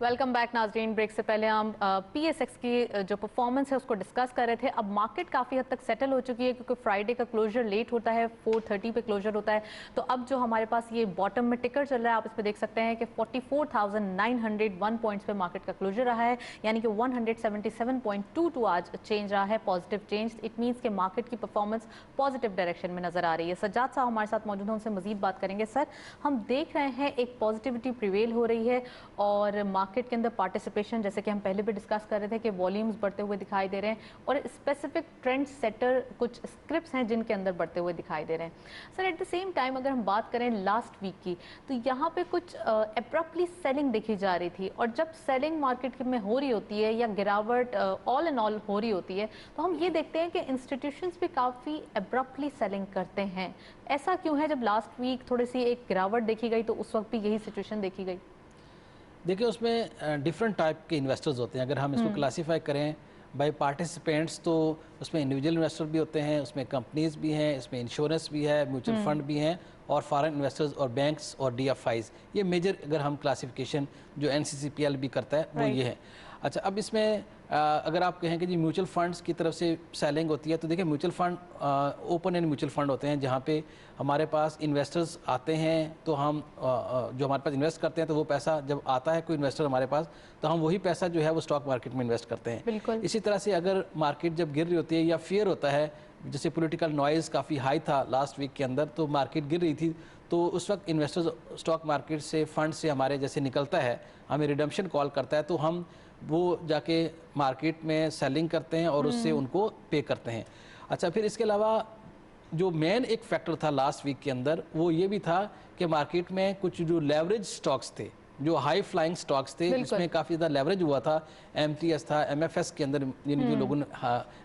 वेलकम बैक नाजरीन। ब्रेक से पहले हम PSX की जो परफॉर्मेंस है उसको डिस्कस कर रहे थे। अब मार्केट काफ़ी हद तक सेटल हो चुकी है क्योंकि फ्राइडे का क्लोजर लेट होता है, 4:30 पे क्लोजर होता है। तो अब जो हमारे पास ये बॉटम में टिकर चल रहा है, आप इस पे देख सकते हैं कि 44,901 पॉइंट्स पे मार्केट का क्लोजर रहा है, यानी कि 177.22 आज चेंज रहा है, पॉजिटिव चेंज। इट मीन्स कि मार्केट की परफॉर्मेंस पॉजिटिव डायरेक्शन में नजर आ रही है। सज्जाद साहब हमारे साथ मौजूद हैं, उनसे मजीद बात करेंगे। सर, हम देख रहे हैं एक पॉजिटिविटी प्रिवेल हो रही है और मार्केट के अंदर पार्टिसिपेशन, जैसे कि हम पहले भी डिस्कस कर रहे थे कि वॉल्यूम्स बढ़ते हुए दिखाई दे रहे हैं और स्पेसिफिक ट्रेंड सेटर कुछ स्क्रिप्ट्स हैं जिनके अंदर बढ़ते हुए दिखाई दे रहे हैं। Sir, eight the same time अगर हम बात करें लास्ट वीक की, तो यहाँ पे कुछ एब्रप्टली सेलिंग देखी जा रही थी और जब सेलिंग मार्केट में हो रही होती है या गिरावट ऑल इन ऑल हो रही होती है, तो हम ये देखते हैं कि इंस्टीट्यूशंस भी काफ़ी एब्रप्टली सेलिंग करते हैं। ऐसा क्यों है? जब लास्ट वीक थोड़ी सी एक गिरावट देखी गई तो उस वक्त भी यही सिचुएशन देखी गई। देखिए, उसमें डिफरेंट टाइप के इन्वेस्टर्स होते हैं। अगर हम इसको क्लासीफाई करें बाय पार्टिसिपेंट्स, तो उसमें इंडिविजुअल इन्वेस्टर भी होते हैं, उसमें कंपनीज भी हैं, इसमें इंश्योरेंस भी है, म्यूचुअल फंड भी हैं और फॉरेन इन्वेस्टर्स और बैंक्स और DFIs। ये मेजर अगर हम क्लासिफिकेशन जो NCCPL भी करता है वो ये है। अच्छा, अब इसमें अगर आप कहें कि जी म्यूचुअल फंड्स की तरफ से सेलिंग होती है, तो देखिए mutual fund open and mutual fund होते हैं जहाँ पे हमारे पास इन्वेस्टर्स आते हैं, तो हम जो हमारे पास इन्वेस्ट करते हैं, तो वो पैसा जब आता है कोई इन्वेस्टर हमारे पास, तो हम वही पैसा जो है वो स्टॉक मार्केट में इन्वेस्ट करते हैं। बिल्कुल। इसी तरह से अगर मार्केट जब गिर रही होती है या फियर होता है, जैसे पॉलिटिकल नॉइज़ काफ़ी हाई था लास्ट वीक के अंदर, तो मार्केट गिर रही थी, तो उस वक्त इन्वेस्टर्स स्टॉक मार्केट से फंड से हमारे जैसे निकलता है, हमें रिडम्पशन कॉल करता है, तो हम वो जाके मार्केट में सेलिंग करते हैं और उससे उनको पे करते हैं। अच्छा, फिर इसके अलावा जो मेन एक फैक्टर था लास्ट वीक के अंदर, वो ये भी था कि मार्केट में कुछ जो लेवरेज स्टॉक्स थे, जो हाई फ्लाइंग स्टॉक्स थे, इसमें काफ़ी ज़्यादा लेवरेज हुआ था। MTS था, MFS के अंदर जिन जो लोग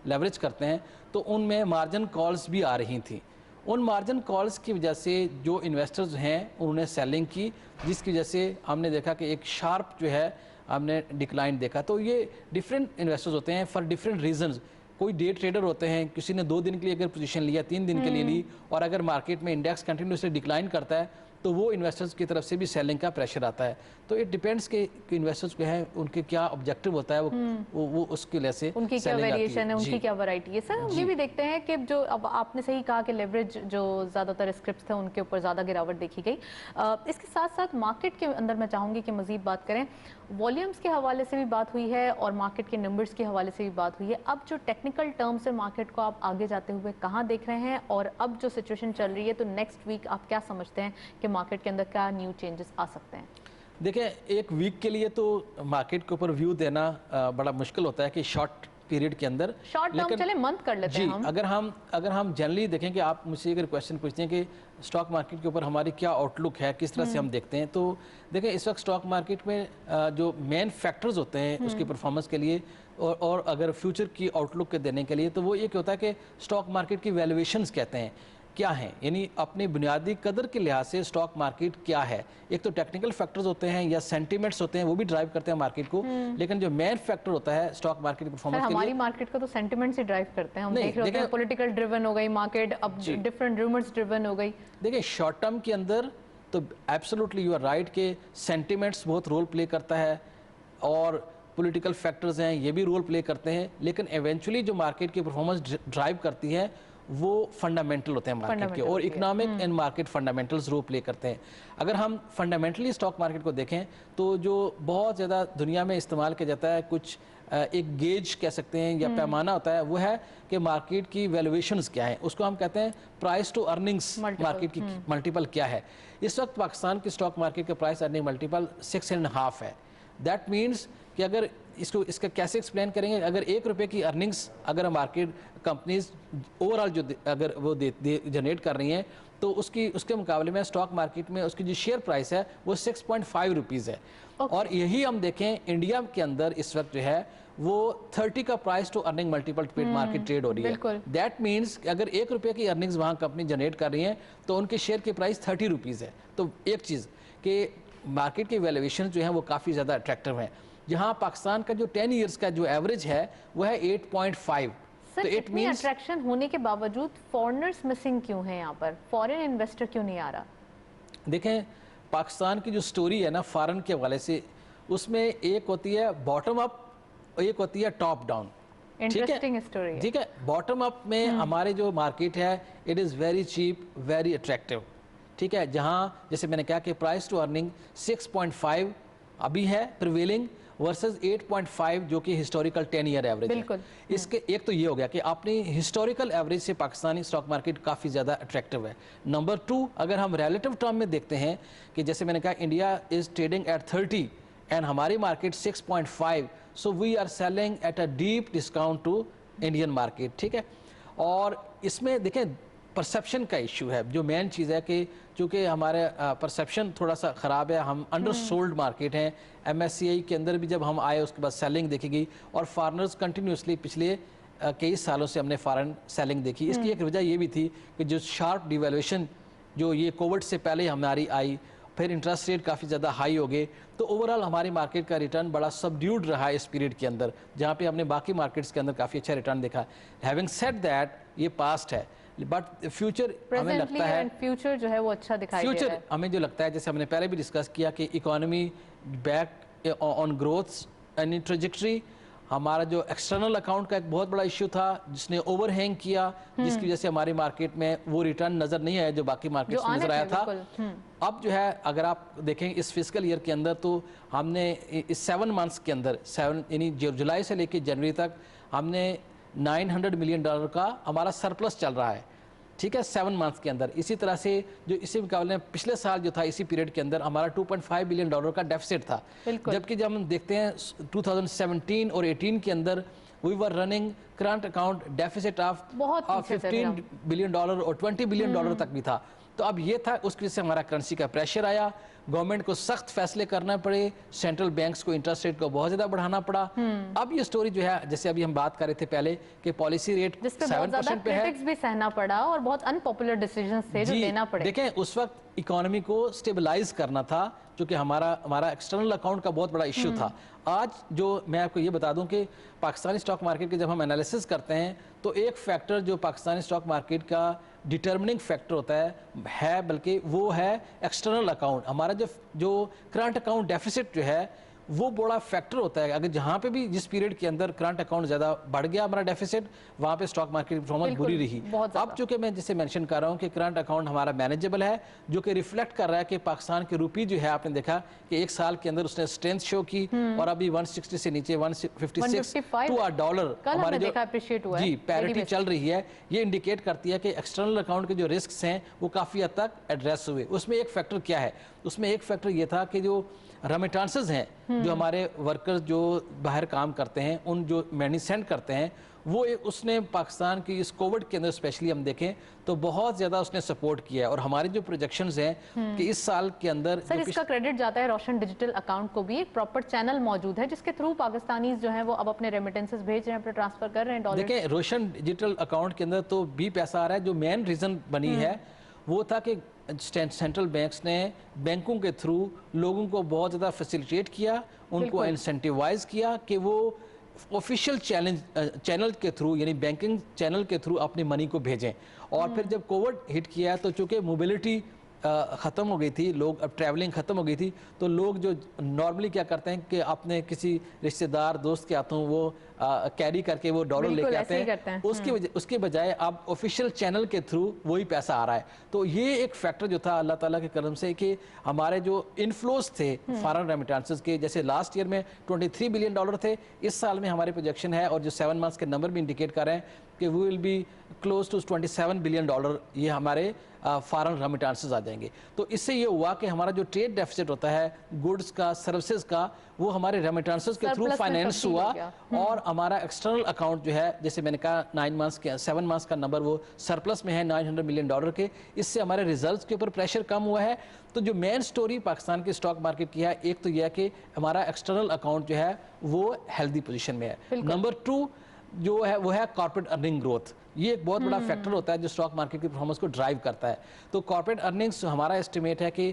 लेवरेज करते हैं, तो उनमें मार्जिन कॉल्स भी आ रही थी। उन मार्जिन कॉल्स की वजह से जो इन्वेस्टर्स हैं उन्होंने सेलिंग की, जिसकी वजह से हमने देखा कि एक शार्प जो है हमने डिक्लाइन देखा। तो ये डिफरेंट इन्वेस्टर्स होते हैं फॉर डिफरेंट रीजंस। कोई डे ट्रेडर होते हैं, किसी ने 2 दिन के लिए अगर पोजीशन लिया, 3 दिन के लिए ली, और अगर मार्केट में इंडेक्स कंटिन्यूसली डिक्लाइन करता है तो वो इन्वेस्टर्स की तरफ से भी सेलिंग का प्रेशर आता है। तो इट डिपेंड्स कि इन्वेस्टर्स जो है उनके क्या ऑब्जेक्टिव होता है, वो उसके लिए से उनकी क्या वेरिएशन है, उनकी क्या वैरायटी है। सर, हम ये भी देखते हैं कि जो अब आपने सही कहा कि लेवरेज जो ज़्यादातर स्क्रिप्ट्स थे उनके ऊपर ज़्यादा गिरावट देखी गई। इसके साथ साथ मार्केट के अंदर मैं चाहूँगी कि मज़ीद बात करें। वॉल्यूम्स के हवाले से भी बात हुई है और मार्केट के नंबर्स के हवाले से भी बात हुई है। अब जो टेक्निकल टर्म्स है मार्केट को आप आगे जाते हुए कहाँ देख रहे हैं, और अब जो सिचुएशन चल रही है, तो नेक्स्ट वीक आप क्या समझते हैं कि मार्केट के अंदर क्या न्यू चेंजेस आ सकते हैं? देखिए, एक वीक के लिए तो मार्केट के ऊपर व्यू देना बड़ा मुश्किल होता है कि शॉर्ट पीरियड के अंदर। शॉर्ट टर्म चले मंथ कर लेते हैं हम। अगर हम जनरली देखें कि आप मुझसे अगर क्वेश्चन पूछते हैं कि स्टॉक मार्केट के ऊपर हमारी क्या आउटलुक है, किस तरह से हम देखते हैं, तो देखें इस वक्त स्टॉक मार्केट में जो मेन फैक्टर्स होते हैं उसकी परफॉर्मेंस के लिए और अगर फ्यूचर की आउटलुक के देने के लिए, तो वो ये होता है कि स्टॉक मार्केट की वैल्यूएशंस कहते हैं क्या है, यानी अपनी बुनियादी कदर के लिहाज से स्टॉक मार्केट क्या है। एक तो टेक्निकल फैक्टर्स होते हैं या सेंटीमेंट्स होते हैं, वो भी ड्राइव करते हैं मार्केट को, लेकिन जो मेन फैक्टर होता है स्टॉक मार्केट की परफॉर्मेंस के लिए, हमारी मार्केट को तो सेंटीमेंट्स ही ड्राइव करते हैं। हम देख रहे हैं पॉलिटिकल ड्रिवन हो गई मार्केट, अब डिफरेंट रूमर्स ड्रिवन हो गई। देखिए, शॉर्ट टर्म के अंदर तो एब्सोल्युटली यू आर राइट कि सेंटीमेंट्स बहुत रोल प्ले करता है और पॉलिटिकल फैक्टर्स हैं ये भी रोल प्ले करते हैं, लेकिन इवेंचुअली जो मार्केट की परफॉर्मेंस ड्राइव करती है वो फंडामेंटल होते हैं मार्केट के, और economic and market fundamentals role play करते हैं। अगर हम फंडामेंटली स्टॉक मार्केट को देखें तो जो बहुत ज़्यादा दुनिया में इस्तेमाल किया जाता है, कुछ एक गेज कह सकते हैं या पैमाना होता है, वो है कि मार्केट की वैल्यूएशंस क्या है, उसको हम कहते हैं प्राइस टू अर्निंग्स मार्केट की मल्टीपल क्या है। इस वक्त पाकिस्तान की स्टॉक मार्केट का प्राइस अर्निंग मल्टीपल 6.5 है। दैट मीन्स कि अगर इसका कैसे एक्सप्लेन करेंगे, अगर ₹1 की अर्निंग्स अगर मार्केट कंपनीज ओवरऑल जो अगर वो जनरेट कर रही हैं, तो उसके मुकाबले में स्टॉक मार्केट में उसकी जो शेयर प्राइस है वो 6.5 रुपीज़ है। और यही हम देखें इंडिया के अंदर इस वक्त जो है वो 30 का price to earning multiple market trade हो रही है। दैट मीन्स अगर ₹1 की अर्निंग्स वहाँ कंपनी जनरेट कर रही हैं तो उनके शेयर की प्राइस 30 रुपीज़ है। तो एक चीज़ कि मार्केट की वैल्यूएशन जो है वो काफ़ी ज़्यादा अट्रैक्टिव है। जहाँ पाकिस्तान का जो 10 ईयर्स का जो एवरेज है वो है 8.5। तो इट मींस अट्रैक्शन होने के बावजूद फॉरेनर्स मिसिंग क्यों है यहाँ पर, फॉरेन इन्वेस्टर क्यों नहीं आ रहा? देखें, पाकिस्तान की जो स्टोरी है ना फॉरेन के हवाले से, उसमें एक होती है बॉटम अप और एक होती है टॉप डाउन। Interesting story. ठीक है, बॉटम अप में हमारे जो मार्केट है it is very cheap, very attractive. ठीक है, जहाँ जैसे मैंने कहा कि प्राइस टू अर्निंग 6.5 अभी है प्रिवेलिंग वर्सेस 8.5 जो कि हिस्टोरिकल 10 ईयर एवरेज है। इसके एक तो ये हो गया कि अपनी हिस्टोरिकल एवरेज से पाकिस्तानी स्टॉक मार्केट काफ़ी ज़्यादा अट्रैक्टिव है। नंबर 2, अगर हम रिलेटिव टर्म में देखते हैं कि जैसे मैंने कहा India is trading at 30 and हमारी market 6.5, so we are selling at a deep discount to Indian market. ठीक है, और इसमें देखें परसेप्शन का इशू है। जो मेन चीज़ है कि चूँकि हमारे परसेप्शन थोड़ा सा ख़राब है, हम अंडर सोल्ड मार्केट हैं। MSCI के अंदर भी जब हम आए उसके बाद सेलिंग देखी गई और फॉरनर्स कंटिन्यूसली पिछले कई सालों से हमने फॉरेन सेलिंग देखी। इसकी एक वजह ये भी थी कि जो शार्प डिवैल्यूएशन जो ये कोविड से पहले हमारी आई, फिर इंटरेस्ट रेट काफ़ी ज़्यादा हाई हो गए, तो ओवरऑल हमारी मार्केट का रिटर्न बड़ा सबड्यूड रहा है इस पीरियड के अंदर, जहाँ पे हमने बाकी मार्केट्स के अंदर काफ़ी अच्छा रिटर्न देखा। हैविंग सेड दैट, ये पास्ट है, बट फ्यूचर हमें लगता है फ्यूचर जो है वो अच्छा दिखाई दे रहा है। फ्यूचर हमें जो लगता है, जैसे हमने पहले भी डिस्कस किया कि economy back on growth and trajectory. हमारा जो एक्सटर्नल अकाउंट का एक बहुत बड़ा इश्यू था जिसने ओवरहैंग किया, जिसकी वजह से हमारी मार्केट में वो रिटर्न नजर नहीं आया जो बाकी मार्केट में नजर आया था। अब जो है अगर आप देखें इस फिस्कल ईयर के अंदर, तो हमने इस 7 मंथ्स के अंदर, 7 यानी जुलाई से लेकर जनवरी तक हमने $900 मिलियन का हमारा सरप्लस चल रहा है। ठीक है, 7 मंथ्स के अंदर। इसी तरह से जो इसी मुकाबले में पिछले साल जो था इसी पीरियड के अंदर हमारा $2.5 बिलियन का डेफिसिट था। जबकि जब हम देखते हैं 2017 और 18 के अंदर we were running current account deficit of 15 billion और $20 बिलियन तक भी था। तो अब ये था, उसकी वजह से हमारा करेंसी का प्रेशर आया, गवर्नमेंट को सख्त फैसले करना पड़े, सेंट्रल बैंक्स को इंटरेस्ट रेट को बहुत ज्यादा बढ़ाना पड़ा। अब ये स्टोरी जो है, जैसे अभी हम बात कर रहे थे पहले कि पॉलिसी रेट 7% पे है, भी सहना पड़ा और बहुत अनपॉपुलर डिसीजंस थे जो लेना पड़े। देखें उस वक्त इकोनॉमी को स्टेबलाइज करना था, जो कि हमारा एक्सटर्नल अकाउंट का बहुत बड़ा इश्यू था। आज जो मैं आपको ये बता दूं कि पाकिस्तानी स्टॉक मार्केट के जब हम एनालिसिस करते हैं तो एक फैक्टर जो पाकिस्तानी स्टॉक मार्केट का डिटर्मिनिंग फैक्टर होता है बल्कि वो है एक्सटर्नल अकाउंट। हमारा जो करंट अकाउंट डेफिसिट जो है वो बड़ा फैक्टर होता है। अगर जहाँ पे भी जिस पीरियड के अंदर करंट अकाउंट ज़्यादा बढ़ गया हमारा डेफिसिट, वहाँ पे स्टॉक मार्केट की परफॉर्मेंस बुरी रही। अब चूंकि मैं जिसे मेंशन कर रहा हूँ कि करंट अकाउंट हमारा मैनेजेबल है, जो कि रिफ्लेक्ट कर रहा है कि पाकिस्तान की रुपी जो है, आपने देखा कि एक साल के अंदर उसने स्ट्रेंथ शो की और अभी 160 से नीचे 156 टू आ डॉलर हमारे जो जी पैरिटी चल रही है। ये इंडिकेट करती है कि एक्सटर्नल अकाउंट के जो रिस्क हैं वो काफ़ी हद तक एड्रेस हुए। उसमें एक फैक्टर क्या है, उसमें एक फैक्टर ये था कि जो रेमिटेंसेस हैं, जो हमारे वर्कर्स जो बाहर काम करते हैं, उन जो मनी सेंड करते हैं, वो उसने पाकिस्तान की इस कोविड के अंदर स्पेशली हम देखें तो बहुत ज़्यादा उसने सपोर्ट किया है। और हमारी जो प्रोजेक्शंस हैं कि इस साल के अंदर सर इसका क्रेडिट जाता है रोशन डिजिटल अकाउंट को भी। एक प्रॉपर चैनल मौजूद है जिसके थ्रू पाकिस्तानी जो है वो अब अपने रेमिटेंसेस भेज रहे हैं, अपने ट्रांसफर कर रहे हैं डॉलर। देखिए रोशन डिजिटल अकाउंट के अंदर तो भी पैसा आ रहा है। जो मेन रीज़न बनी है वो था कि सेंट्रल बैंक्स ने बैंकों के थ्रू लोगों को बहुत ज़्यादा फैसिलिटेट किया, उनको इंसेंटिवाइज किया कि वो ऑफिशियल चैनल के थ्रू यानी बैंकिंग चैनल के थ्रू अपनी मनी को भेजें। और फिर जब कोविड हिट किया तो चूँकि मोबिलिटी ख़त्म हो गई थी, लोग अब ट्रैवलिंग ख़त्म हो गई थी, तो लोग जो नॉर्मली क्या करते हैं कि अपने किसी रिश्तेदार दोस्त के हाथों वो कैरी करके वो डॉलर लेके आते हैं, उसके बजाय अब ऑफिशियल चैनल के थ्रू वही पैसा आ रहा है। तो ये एक फैक्टर जो था अल्लाह ताला के करम से कि हमारे जो इनफ्लोज थे फॉरेन रेमिटेंसेस के, जैसे लास्ट ईयर में $23 बिलियन थे, इस साल में हमारी प्रोजेक्शन है और जो 7 मंथ्स के नंबर भी इंडिकेट कर रहे हैं कि we will be close to $27 billion ये हमारे फॉरेन रेमिटेंसेस आ जाएंगे। तो इससे ये हुआ कि हमारा जो ट्रेड डेफिसिट होता है गुड्स का, सर्विसेज का, वो हमारे रेमिटेंसेस के थ्रू फाइनेंस हुआ। और हमारा एक्सटर्नल अकाउंट जो है, जैसे मैंने कहा 7 मंथ्स का नंबर वो सरप्लस में है $900 मिलियन के। इससे हमारे रिजल्ट्स के ऊपर प्रेशर कम हुआ है। तो जो मेन स्टोरी पाकिस्तान के स्टॉक मार्केट की है, एक तो यह है कि हमारा एक्सटर्नल अकाउंट जो है वो हेल्दी पोजीशन में है। नंबर 2 जो है वो है कॉर्पोरेट अर्निंग ग्रोथ। ये एक बहुत बड़ा फैक्टर होता है जो स्टॉक मार्केट की परफॉर्मेंस को ड्राइव करता है। तो कॉर्पोरेट अर्निंग्स हमारा एस्टिमेट है कि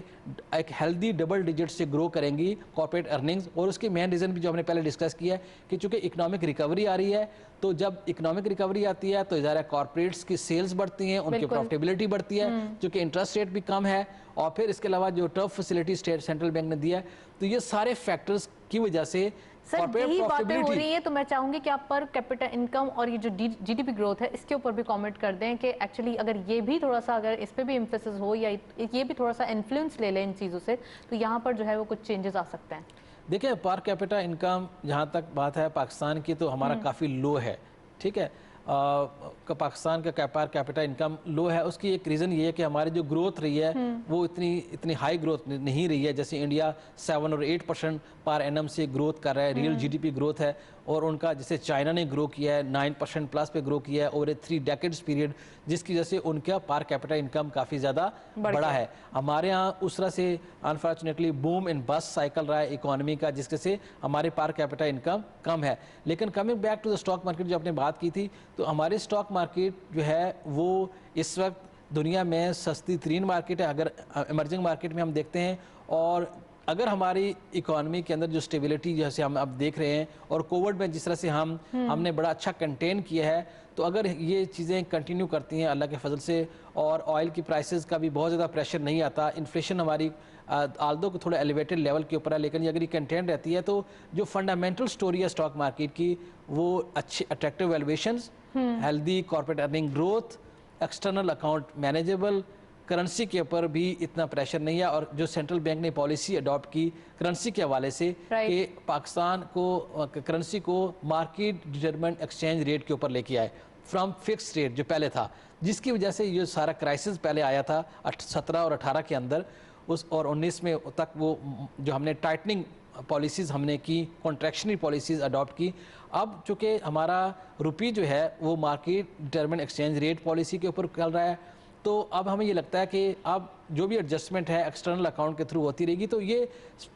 एक हेल्दी डबल डिजिट से ग्रो करेंगी कॉर्पोरेट अर्निंग्स, और उसकी मेन रीज़न भी जो हमने पहले डिस्कस किया है कि चूंकि इकोनॉमिक रिकवरी आ रही है, तो जब इकोनॉमिक रिकवरी आती है तो ज़रा कॉर्पोरेट्स की सेल्स बढ़ती हैं, उनकी प्रॉफिटेबिलिटी बढ़ती है, क्योंकि इंटरेस्ट रेट भी कम है, और फिर इसके अलावा जो turf facility state central bank ने दिया है, तो ये सारे फैक्टर्स की वजह से सर यही बातें हो रही है। तो मैं चाहूंगी कि आप पर कैपिटल इनकम और ये जो जीडीपी ग्रोथ है इसके ऊपर भी कमेंट कर दें कि एक्चुअली अगर ये भी थोड़ा सा, अगर इस पे भी एम्फेसिस हो या ये भी थोड़ा सा इन्फ्लुएंस ले लें इन चीज़ों से, तो यहाँ पर जो है वो कुछ चेंजेस आ सकते हैं। देखिए, पर कैपिटा इनकम जहाँ तक बात है पाकिस्तान की, तो हमारा काफ़ी लो है, ठीक है। पाकिस्तान का पर कैपिटा इनकम लो है। उसकी एक रीज़न ये है कि हमारी जो ग्रोथ रही है वो इतनी हाई ग्रोथ नहीं रही है। जैसे इंडिया 7 और 8% पर एनम से ग्रोथ कर रहा है, रियल जीडीपी ग्रोथ है, और उनका जैसे चाइना ने ग्रो किया है 9% प्लस पे ग्रो किया है ओवर ए 3 डेकेड्स पीरियड, जिसकी वजह से उनका पर कैपिटा इनकम काफ़ी ज़्यादा बड़ा है। हमारे यहाँ उस तरह से अनफॉर्चुनेटली बूम इन बस साइकिल रहा है इकोनॉमी का, जिसके से हमारे पर कैपिटा इनकम कम है। लेकिन coming back to the stock market जो आपने बात की थी, तो हमारी स्टॉक मार्केट जो है वो इस वक्त दुनिया में सस्ती तरीन मार्केट है अगर इमर्जिंग मार्केट में हम देखते हैं। और अगर हमारी इकोनॉमी के अंदर जो स्टेबिलिटी जैसे हम अब देख रहे हैं, और कोविड में जिस तरह से हमने बड़ा अच्छा कंटेन किया है, तो अगर ये चीज़ें कंटिन्यू करती हैं अल्लाह के फजल से, और ऑयल की प्राइसेस का भी बहुत ज़्यादा प्रेशर नहीं आता, इन्फ्लेशन हमारी आल्दो को थोड़ा एलिवेटेड लेवल के ऊपर है, लेकिन अगर ये कंटेन रहती है तो जो फंडामेंटल स्टोरी है स्टॉक मार्केट की वो अच्छी attractive valuations, healthy corporate earning growth, external account manageable, currency के ऊपर भी इतना प्रेशर नहीं है, और जो सेंट्रल बैंक ने पॉलिसी अडॉप्ट की करेंसी के हवाले से कि पाकिस्तान को करेंसी को मार्केट डिटरमाइंड एक्सचेंज रेट के ऊपर लेके आए फ्रॉम फिक्स रेट जो पहले था, जिसकी वजह से ये सारा क्राइसिस पहले आया था 17 और 18 के अंदर, उस और 19 में तक वो जो हमने टाइटनिंग पॉलिसीज़ हमने की, कॉन्ट्रैक्शनरी पॉलिसीज़ अडॉप्ट की। अब चूँकि हमारा रुपी जो है वो market determined exchange rate policy के ऊपर चल रहा है, तो अब हमें ये लगता है कि अब जो भी एडजस्टमेंट है एक्सटर्नल अकाउंट के थ्रू होती रहेगी। तो ये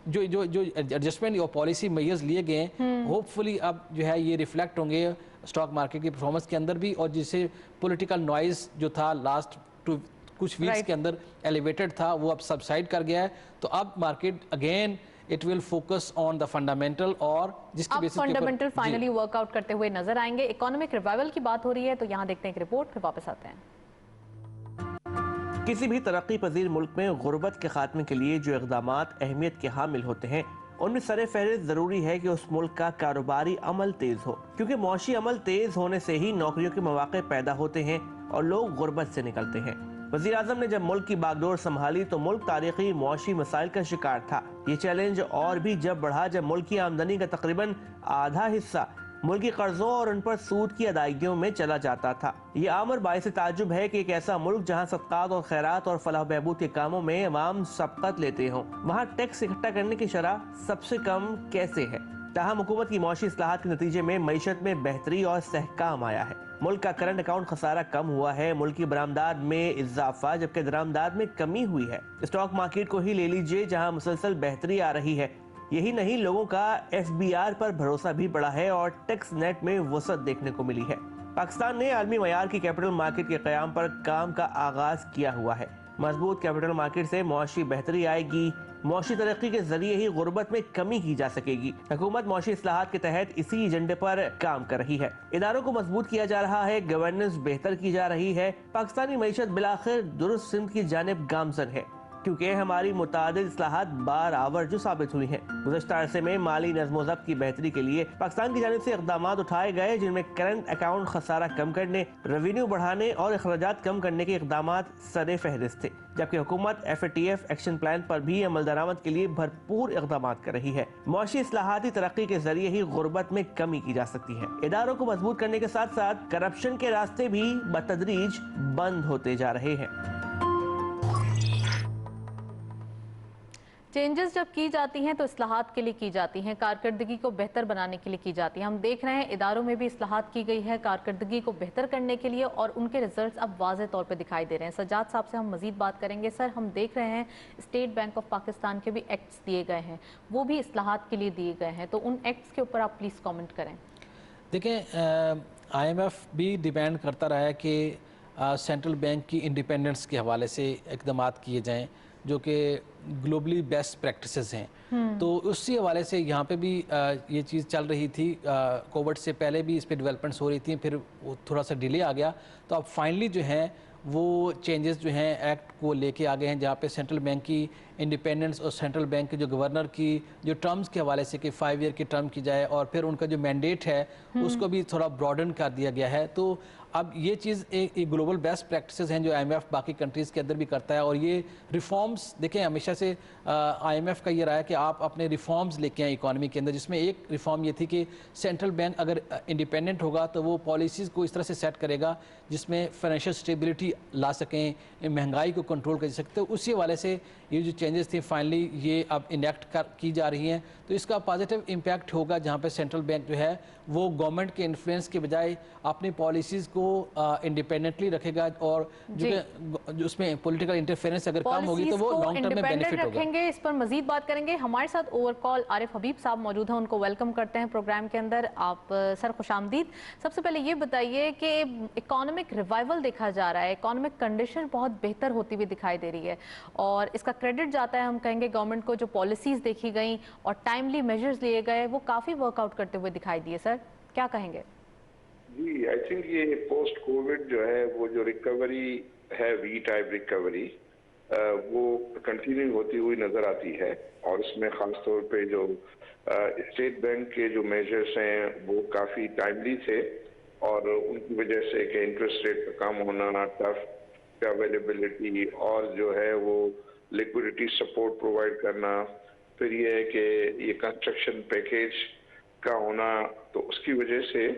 जो एडजस्टमेंट और पॉलिसी मेजर्स लिए गए हैं, होपफुली अब जो है ये रिफ्लेक्ट होंगे स्टॉक मार्केट की परफॉर्मेंस के अंदर भी, और जिससे पॉलिटिकल नॉइज जो था लास्ट कुछ वीक्स के अंदर एलिवेटेड था, वो अब सबसाइड कर गया है। तो अब market again it will focus on the fundamental, और जिसकी बेसिस पे फंडामेंटल फाइनली वर्कआउट करते हुए नजर आएंगे। इकोनॉमिक रिवाइवल की बात हो रही है, तो यहाँ देखते हैं एक रिपोर्ट, फिर वापस आते हैं। किसी भी तरक्की पजीर मुल्क में गुर्बत के खात्मे के लिए जो इक़दामात अहमियत के हामिल होते हैं, उनमें सरे फहरिस्त ज़रूरी है कि उस मुल्क का कारोबारी अमल तेज़ हो, क्योंकि मौशी अमल तेज़ होने से ही नौकरियों के मौके पैदा होते हैं और लोग गुर्बत से निकलते हैं। वज़ीर आज़म ने जब मुल्क की बागडोर संभाली तो मुल्क तारीखी मौशी मसाइल का शिकार था। ये चैलेंज और भी जब बढ़ा जब मुल्क की आमदनी का तकरीबन आधा हिस्सा मुल्की कर्जों और उन पर सूद की अदायगियों में चला जाता था। ये आमर बाइस ताज्जुब है कि एक ऐसा मुल्क जहाँ सदक़ात और खैरात और फलाह बहबूद के कामों में अवाम सबकत लेते हों, वहाँ टैक्स इकट्ठा करने की शरह सबसे कम कैसे है। ताहम हुकूमत की मौशी इस्लाहात के नतीजे में मईशत में बेहतरी और सहकाम आया है। मुल्क का करंट अकाउंट खसारा कम हुआ है, मुल्क की बरामदाद में इजाफा जबकि दरामदाद में कमी हुई है। स्टॉक मार्केट को ही ले लीजिए, जहाँ मुसलसल बेहतरी आ रही है। यही नहीं, लोगों का FBR पर भरोसा भी बढ़ा है और टैक्स नेट में वसअत देखने को मिली है। पाकिस्तान ने आलमी मयार की कैपिटल मार्केट के क़याम पर काम का आगाज किया हुआ है। मजबूत कैपिटल मार्केट से मौशी बेहतरी आएगी, मौशी तरक्की के जरिए ही गुर्बत में कमी की जा सकेगी। हुकूमत मौशी इस्लाहात के तहत इसी एजेंडे पर काम कर रही है। इदारों को मजबूत किया जा रहा है, गवर्नेंस बेहतर की जा रही है। पाकिस्तानी मईशत बिलाखिर दुरुस्त सिमत की जानिब गामजन है, क्योंकि हमारी मुतादिद इस्लाहात बार आवर जो साबित हुई हैं। गुज़श्ता अरसे में माली नज़्म ज़ब्त की बेहतरी के लिए पाकिस्तान की जानिब से इक़दामात उठाए गए, जिनमें करंट अकाउंट खसारा कम करने, रेवेन्यू बढ़ाने और अखराजात कम करने के इक़दामात सरे फहरिस्त थे। जबकि हुकूमत FATF एक्शन प्लान पर भी अमल दरामद के लिए भरपूर इक़दामात कर रही है। मौशी इस्लाहाती तरक्की के जरिए ही गुर्बत में कमी की जा सकती है। इदारों को मजबूत करने के साथ साथ करप्शन के रास्ते भी बतदरीज बंद होते जा रहे हैं। चेंजेस जब की जाती हैं तो इस्लाहात के लिए की जाती हैं, कारकर्दगी को बेहतर बनाने के लिए की जाती हैं। हम देख रहे हैं इदारों में भी इस्लाहात की गई है कारकर्दगी को बेहतर करने के लिए, और उनके रिजल्ट्स अब वाज़े तौर पे दिखाई दे रहे हैं। सज्जाद साहब से हम मजीद बात करेंगे। सर, हम देख रहे हैं स्टेट बैंक ऑफ पाकिस्तान के भी एक्ट्स दिए गए हैं, वो भी इस्लाहात के लिए दिए गए हैं, तो उन एक्ट्स के ऊपर आप प्लीज़ कॉमेंट करें। देखें IMF भी डिपेंड करता रहा है कि सेंट्रल बैंक की इंडिपेंडेंस के हवाले से इक़दाम किए जाएं जो कि ग्लोबली बेस्ट प्रैक्टिसेस हैं। तो उसी हवाले से यहाँ पे भी ये चीज़ चल रही थी। कोविड से पहले भी इस पर डेवलपमेंट्स हो रही थी, फिर वो थोड़ा सा डिले आ गया। तो अब फाइनली जो है वो चेंजेस जो हैं एक्ट को लेके आ गए हैं, जहाँ पे सेंट्रल बैंक की इंडिपेंडेंस और सेंट्रल बैंक के जो गवर्नर की जो टर्म्स के हवाले से कि 5 ईयर की टर्म की जाए, और फिर उनका जो मैंडेट है उसको भी थोड़ा ब्रॉडन कर दिया गया है। तो अब ये चीज़ एक ग्लोबल बेस्ट प्रैक्टिसेस हैं जो IMF बाकी कंट्रीज़ के अंदर भी करता है। और ये रिफॉर्म्स देखें, हमेशा से IMF का ये रहा है कि आप अपने रिफॉर्म्स लेके आए इकॉनमी के अंदर, जिसमें एक रिफॉर्म ये थी कि सेंट्रल बैंक अगर इंडिपेंडेंट होगा तो वो पॉलिसीज़ को इस तरह से सेट करेगा जिसमें फाइनेंशियल स्टेबिलिटी ला सकें, महंगाई को कंट्रोल कर सकते। उसी हवाले से ये जो चेंजेस थी फाइनली ये अब इनेक्ट की जा रही हैं। तो इसका पॉजिटिव इम्पैक्ट होगा जहाँ पे सेंट्रल बैंक जो है वो गवर्नमेंट के इन्फ्लुएंस के बजाय अपनी पॉलिसीज़ को इंडिपेंडेंटली रखेगा, और जो उसमें पॉलिटिकल इंटरफेरेंस अगर कम होगी तो वो लॉन्ग टर्म में बेनिफिट होगा। इस पर मजीद बात करेंगे। हमारे साथ ओवर कॉल आरिफ हबीब साहब मौजूद हैं, उनको वेलकम करते हैं प्रोग्राम के अंदर। आप सर खुशामदीद। सबसे पहले ये बताइए कि इकोनॉमिक रिवाइवल देखा जा रहा है, इकोनॉमिक कंडीशन बहुत बेहतर होती हुई दिखाई दे रही है, और इसका क्रेडिट जाता है हम कहेंगे गवर्नमेंट को। जो पॉलिसीज़ देखी गई और टाइमली मेजर्स लिए गए वो काफ़ी वर्कआउट करते हुए दिखाई दिए। सर क्या कहेंगे? जी, आई थिंक ये पोस्ट कोविड जो है वो जो रिकवरी है, वी टाइप रिकवरी, वो कंटिन्यू होती हुई नजर आती है। और इसमें खास तौर पे जो स्टेट बैंक के जो मेजर्स हैं वो काफ़ी टाइमली थे, और उनकी वजह से कि इंटरेस्ट रेट का कम होना, टफ अवेलेबिलिटी, और जो है वो लिक्विडिटी सपोर्ट प्रोवाइड करना, फिर ये है कि ये कंस्ट्रक्शन पैकेज का होना, तो उसकी वजह से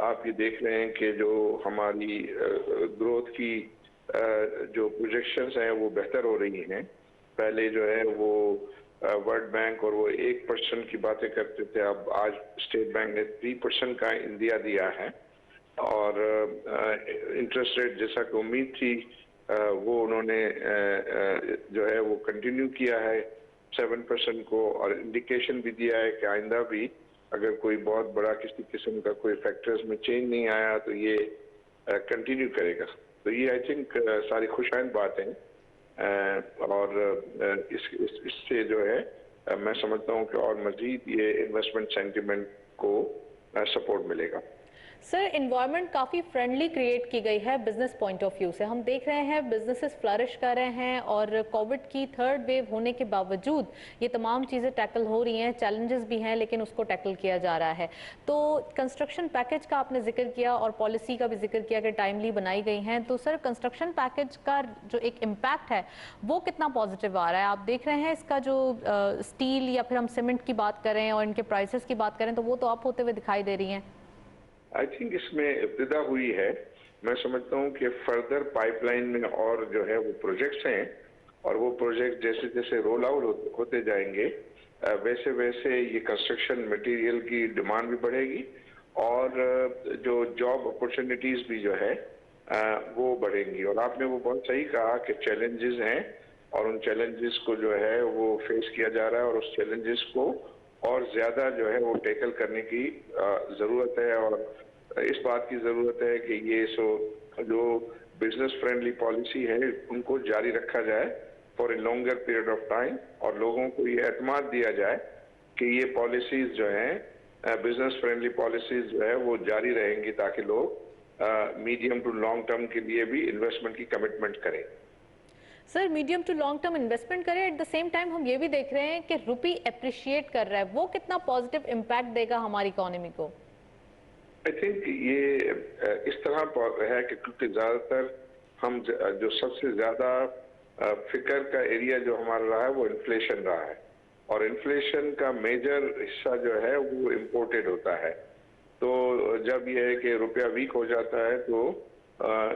आप ये देख रहे हैं कि जो हमारी ग्रोथ की जो प्रोजेक्शंस हैं वो बेहतर हो रही हैं। पहले जो है वो वर्ल्ड बैंक और वो 1% की बातें करते थे, अब आज स्टेट बैंक ने 3% का इंडिया दिया है, और इंटरेस्ट रेट जैसा कि उम्मीद थी वो उन्होंने जो है वो कंटिन्यू किया है 7% को, और इंडिकेशन भी दिया है कि आइंदा भी अगर कोई बहुत बड़ा किसी किस्म का कोई फैक्टर्स में चेंज नहीं आया तो ये कंटिन्यू करेगा। तो ये आई थिंक सारी खुशहाल बात है, और इससे जो है मैं समझता हूँ कि और मजीद ये इन्वेस्टमेंट सेंटिमेंट को सपोर्ट मिलेगा। सर एनवायरनमेंट काफ़ी फ्रेंडली क्रिएट की गई है बिजनेस पॉइंट ऑफ व्यू से। हम देख रहे हैं बिजनेसेस फ्लरिश कर रहे हैं, और कोविड की थर्ड वेव होने के बावजूद ये तमाम चीज़ें टैकल हो रही हैं। चैलेंजेस भी हैं लेकिन उसको टैकल किया जा रहा है। तो कंस्ट्रक्शन पैकेज का आपने जिक्र किया और पॉलिसी का भी जिक्र किया कि टाइमली बनाई गई हैं। तो सर कंस्ट्रक्शन पैकेज का जो एक इम्पैक्ट है वो कितना पॉजिटिव आ रहा है? आप देख रहे हैं इसका जो स्टील या फिर हम सीमेंट की बात करें और इनके प्राइसेस की बात करें तो वो तो अप होते हुए दिखाई दे रही हैं। आई थिंक इसमें इब्तिदा हुई है। मैं समझता हूँ कि फर्दर पाइपलाइन में और जो है वो प्रोजेक्ट्स हैं, और वो प्रोजेक्ट जैसे जैसे रोल आउट होते जाएंगे वैसे वैसे ये कंस्ट्रक्शन मटेरियल की डिमांड भी बढ़ेगी, और जो जॉब अपॉर्चुनिटीज भी जो है वो बढ़ेंगी। और आपने वो बहुत सही कहा कि चैलेंजेस हैं, और उन चैलेंजेस को जो है वो फेस किया जा रहा है, और उस चैलेंजेस को और ज़्यादा जो है वो टैकल करने की ज़रूरत है। और इस बात की ज़रूरत है कि ये जो बिजनेस फ्रेंडली पॉलिसी है उनको जारी रखा जाए for a longer period of time, और लोगों को ये एतमाद दिया जाए कि ये पॉलिसीज़ जो हैं बिजनेस फ्रेंडली पॉलिसीज़ जो है वो जारी रहेंगी, ताकि लोग मीडियम टू लॉन्ग टर्म के लिए भी इन्वेस्टमेंट की कमिटमेंट करें। Sir medium to long term investment करें, एट द सेम टाइम हम ये भी देख रहे हैं कि रुपी एप्रिशिएट कर रहा है, वो कितना पॉजिटिव इम्पैक्ट देगा हमारी इकोनॉमी को? आई थिंक ये इस तरह है कि क्योंकि ज़्यादातर हम जो सबसे ज़्यादा फिक्र का एरिया जो हमारा रहा है वो इन्फ्लेशन रहा है, और इन्फ्लेशन का मेजर हिस्सा जो है वो इम्पोर्टेड होता है। तो जब ये है कि रुपया वीक हो जाता है तो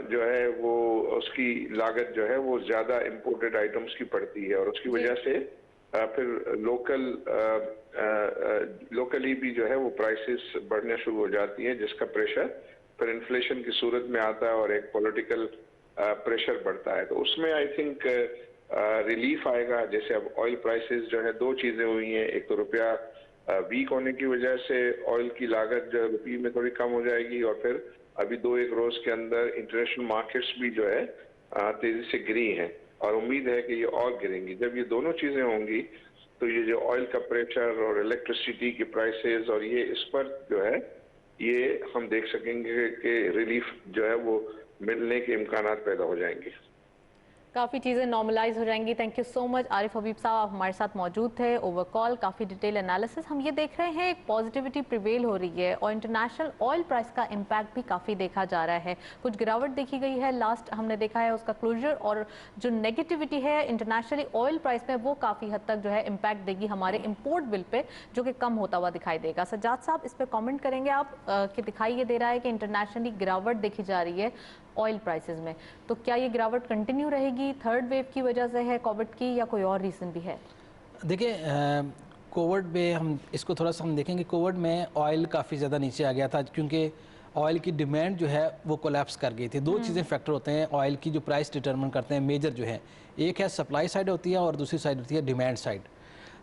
जो है वो उसकी लागत जो है वो ज़्यादा इम्पोर्टेड आइटम्स की पड़ती है, और उसकी वजह से फिर लोकली भी जो है वो प्राइसेस बढ़ने शुरू हो जाती हैं, जिसका प्रेशर फिर इन्फ्लेशन की सूरत में आता है और एक पॉलिटिकल प्रेशर बढ़ता है। तो उसमें आई थिंक रिलीफ आएगा। जैसे अब ऑयल प्राइसेस जो है, दो चीज़ें हुई हैं, एक तो रुपया वीक होने की वजह से ऑयल की लागत जो है रुपये में थोड़ी कम हो जाएगी, और फिर अभी 2-1 रोज के अंदर इंटरनेशनल मार्केट्स भी जो है तेजी से गिरी हैं, और उम्मीद है कि ये और गिरेंगी। जब ये दोनों चीजें होंगी तो ये जो ऑयल का प्रेशर और इलेक्ट्रिसिटी की प्राइसेस और ये इस पर जो है ये हम देख सकेंगे कि रिलीफ जो है वो मिलने के इम्कानात पैदा हो जाएंगे। काफ़ी चीज़ें नॉर्मलाइज हो जाएंगी। Thank you so much Arif Habib साहब, आप हमारे साथ मौजूद थे। ओवर कॉल काफ़ी डिटेल एनालिसिस हम ये देख रहे हैं, एक पॉजिटिविटी प्रिवेल हो रही है और इंटरनेशनल ऑयल प्राइस का इम्पैक्ट भी काफ़ी देखा जा रहा है। कुछ गिरावट देखी गई है, लास्ट हमने देखा है उसका क्लोजर, और जो नेगेटिविटी है इंटरनेशनली ऑयल प्राइस में वो काफ़ी हद तक जो है इम्पैक्ट देगी हमारे इम्पोर्ट बिल पे, जो कि कम होता हुआ दिखाई देगा। सज्जाद साहब, इस पर कॉमेंट करेंगे आप कि दिखाई ये दे रहा है कि इंटरनेशनली गिरावट देखी जा रही है ऑयल प्राइसेस में, तो क्या ये गिरावट कंटिन्यू रहेगी? थर्ड वेव की वजह से है कोविड की, या कोई और रीज़न भी है? देखिए, कोविड में हम इसको थोड़ा सा हम देखेंगे। कोविड में ऑयल काफ़ी ज़्यादा नीचे आ गया था क्योंकि ऑयल की डिमांड जो है वो कोलैप्स कर गई थी। दो चीज़ें फैक्टर होते हैं ऑयल की जो प्राइस डिटरमिन करते हैं, मेजर जो है, एक है सप्लाई साइड होती है और दूसरी साइड होती है डिमांड साइड।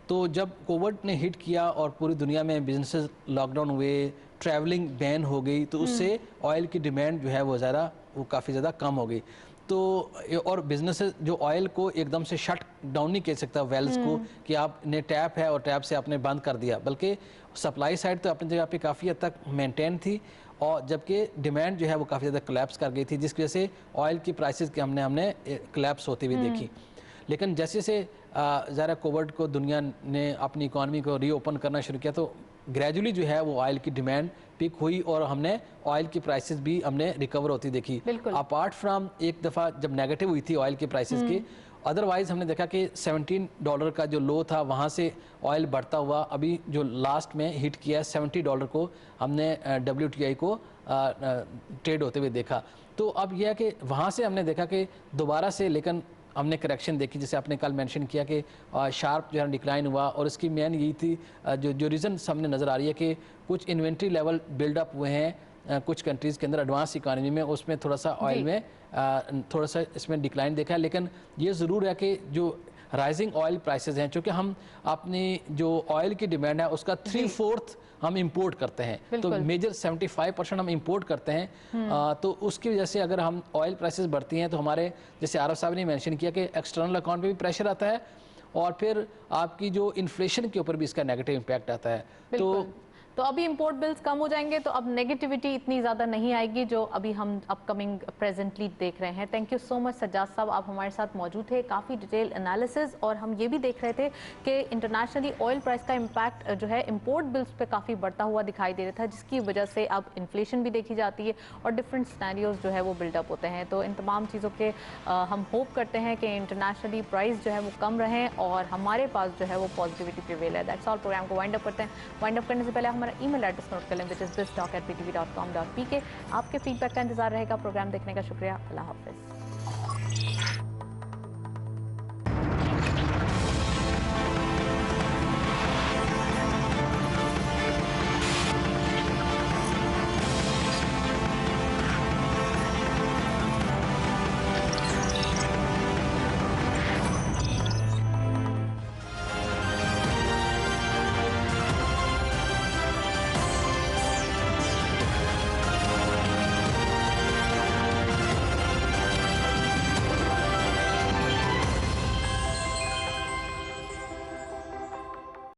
तो जब कोविड ने हिट किया और पूरी दुनिया में बिजनेसेस लॉकडाउन हुए, ट्रैवलिंग बैन हो गई, तो उससे ऑयल की डिमांड जो है वो काफ़ी ज़्यादा कम हो गई। तो और बिजनेसेस जो ऑयल को एकदम से शट डाउन नहीं कह सकता वेल्स को कि आपने टैप है और टैप से आपने बंद कर दिया, बल्कि सप्लाई साइड तो अपनी जगह पे काफ़ी हद तक मेंटेन थी, और जबकि डिमांड जो है वो काफ़ी ज़्यादा कोलैप्स कर गई थी, जिसकी वजह से ऑयल की प्राइसेस के हमने कोलैप्स होती हुई देखी। लेकिन जैसे से ज़रा कोविड को दुनिया ने अपनी इकॉनमी को रीओपन करना शुरू किया, तो ग्रेजुअली जो है वो ऑयल की डिमांड पिक हुई और हमने ऑयल की प्राइसेस भी हमने रिकवर होती देखी। अपार्ट फ्रॉम एक दफ़ा जब नेगेटिव हुई थी ऑयल की प्राइसेस की, अदरवाइज हमने देखा कि $17 का जो लो था वहाँ से ऑयल बढ़ता हुआ अभी जो लास्ट में हिट किया है $70 को हमने WTI को ट्रेड होते हुए देखा। तो अब यह है कि वहाँ से हमने देखा कि दोबारा से लेकिन हमने करेक्शन देखी, जैसे आपने कल मेंशन किया कि शार्प जो है डिक्लाइन हुआ, और इसकी मेन यही थी जो रीज़न सामने नज़र आ रही है कि कुछ इन्वेंट्री लेवल बिल्डअप हुए हैं कुछ कंट्रीज़ के अंदर एडवांस इकानमी में, उसमें थोड़ा सा ऑयल में थोड़ा सा इसमें डिक्लाइन देखा है। लेकिन ये ज़रूर है कि जो राइजिंग ऑयल प्राइसेस हैं, चूँकि हम अपनी जो ऑयल की डिमांड है उसका 3/4 हम इंपोर्ट करते हैं, तो मेजर 75% हम इंपोर्ट करते हैं। तो उसकी वजह से अगर हम ऑयल प्राइसेस बढ़ती हैं तो हमारे, जैसे आरफ साहब ने मेंशन किया, कि एक्सटर्नल अकाउंट पे भी प्रेशर आता है और फिर आपकी जो इन्फ्लेशन के ऊपर भी इसका नेगेटिव इम्पैक्ट आता है। तो अभी इंपोर्ट बिल्स कम हो जाएंगे तो अब नेगेटिविटी इतनी ज़्यादा नहीं आएगी जो अभी हम अपकमिंग प्रेजेंटली देख रहे हैं। Thank you so much Sajjad साहब, आप हमारे साथ मौजूद थे, काफ़ी डिटेल एनालिसिस, और हम ये भी देख रहे थे कि इंटरनेशनली ऑयल प्राइस का इम्पैक्ट जो है इंपोर्ट बिल्स पे काफ़ी बढ़ता हुआ दिखाई दे रहा था, जिसकी वजह से अब इन्फ्लेशन भी देखी जाती है और डिफरेंट सिनेरियोज जो है वो बिल्डअप होते हैं। तो इन तमाम चीज़ों के हम होप करते हैं कि इंटरनेशनली प्राइस जो है वो कम रहें और हमारे पास जो है वो पॉजिटिविटी प्रिवेल है। That's all. प्रोग्राम को वाइंड अप करते हैं। वाइंड अप करने से पहले हमारा ईमेल एड्रेस नोट कर लें, विच इज़ biztalk@btv.com.pk। आपके फीडबैक का इंतजार रहेगा। प्रोग्राम देखने का शुक्रिया। अल्लाह हाफिज़।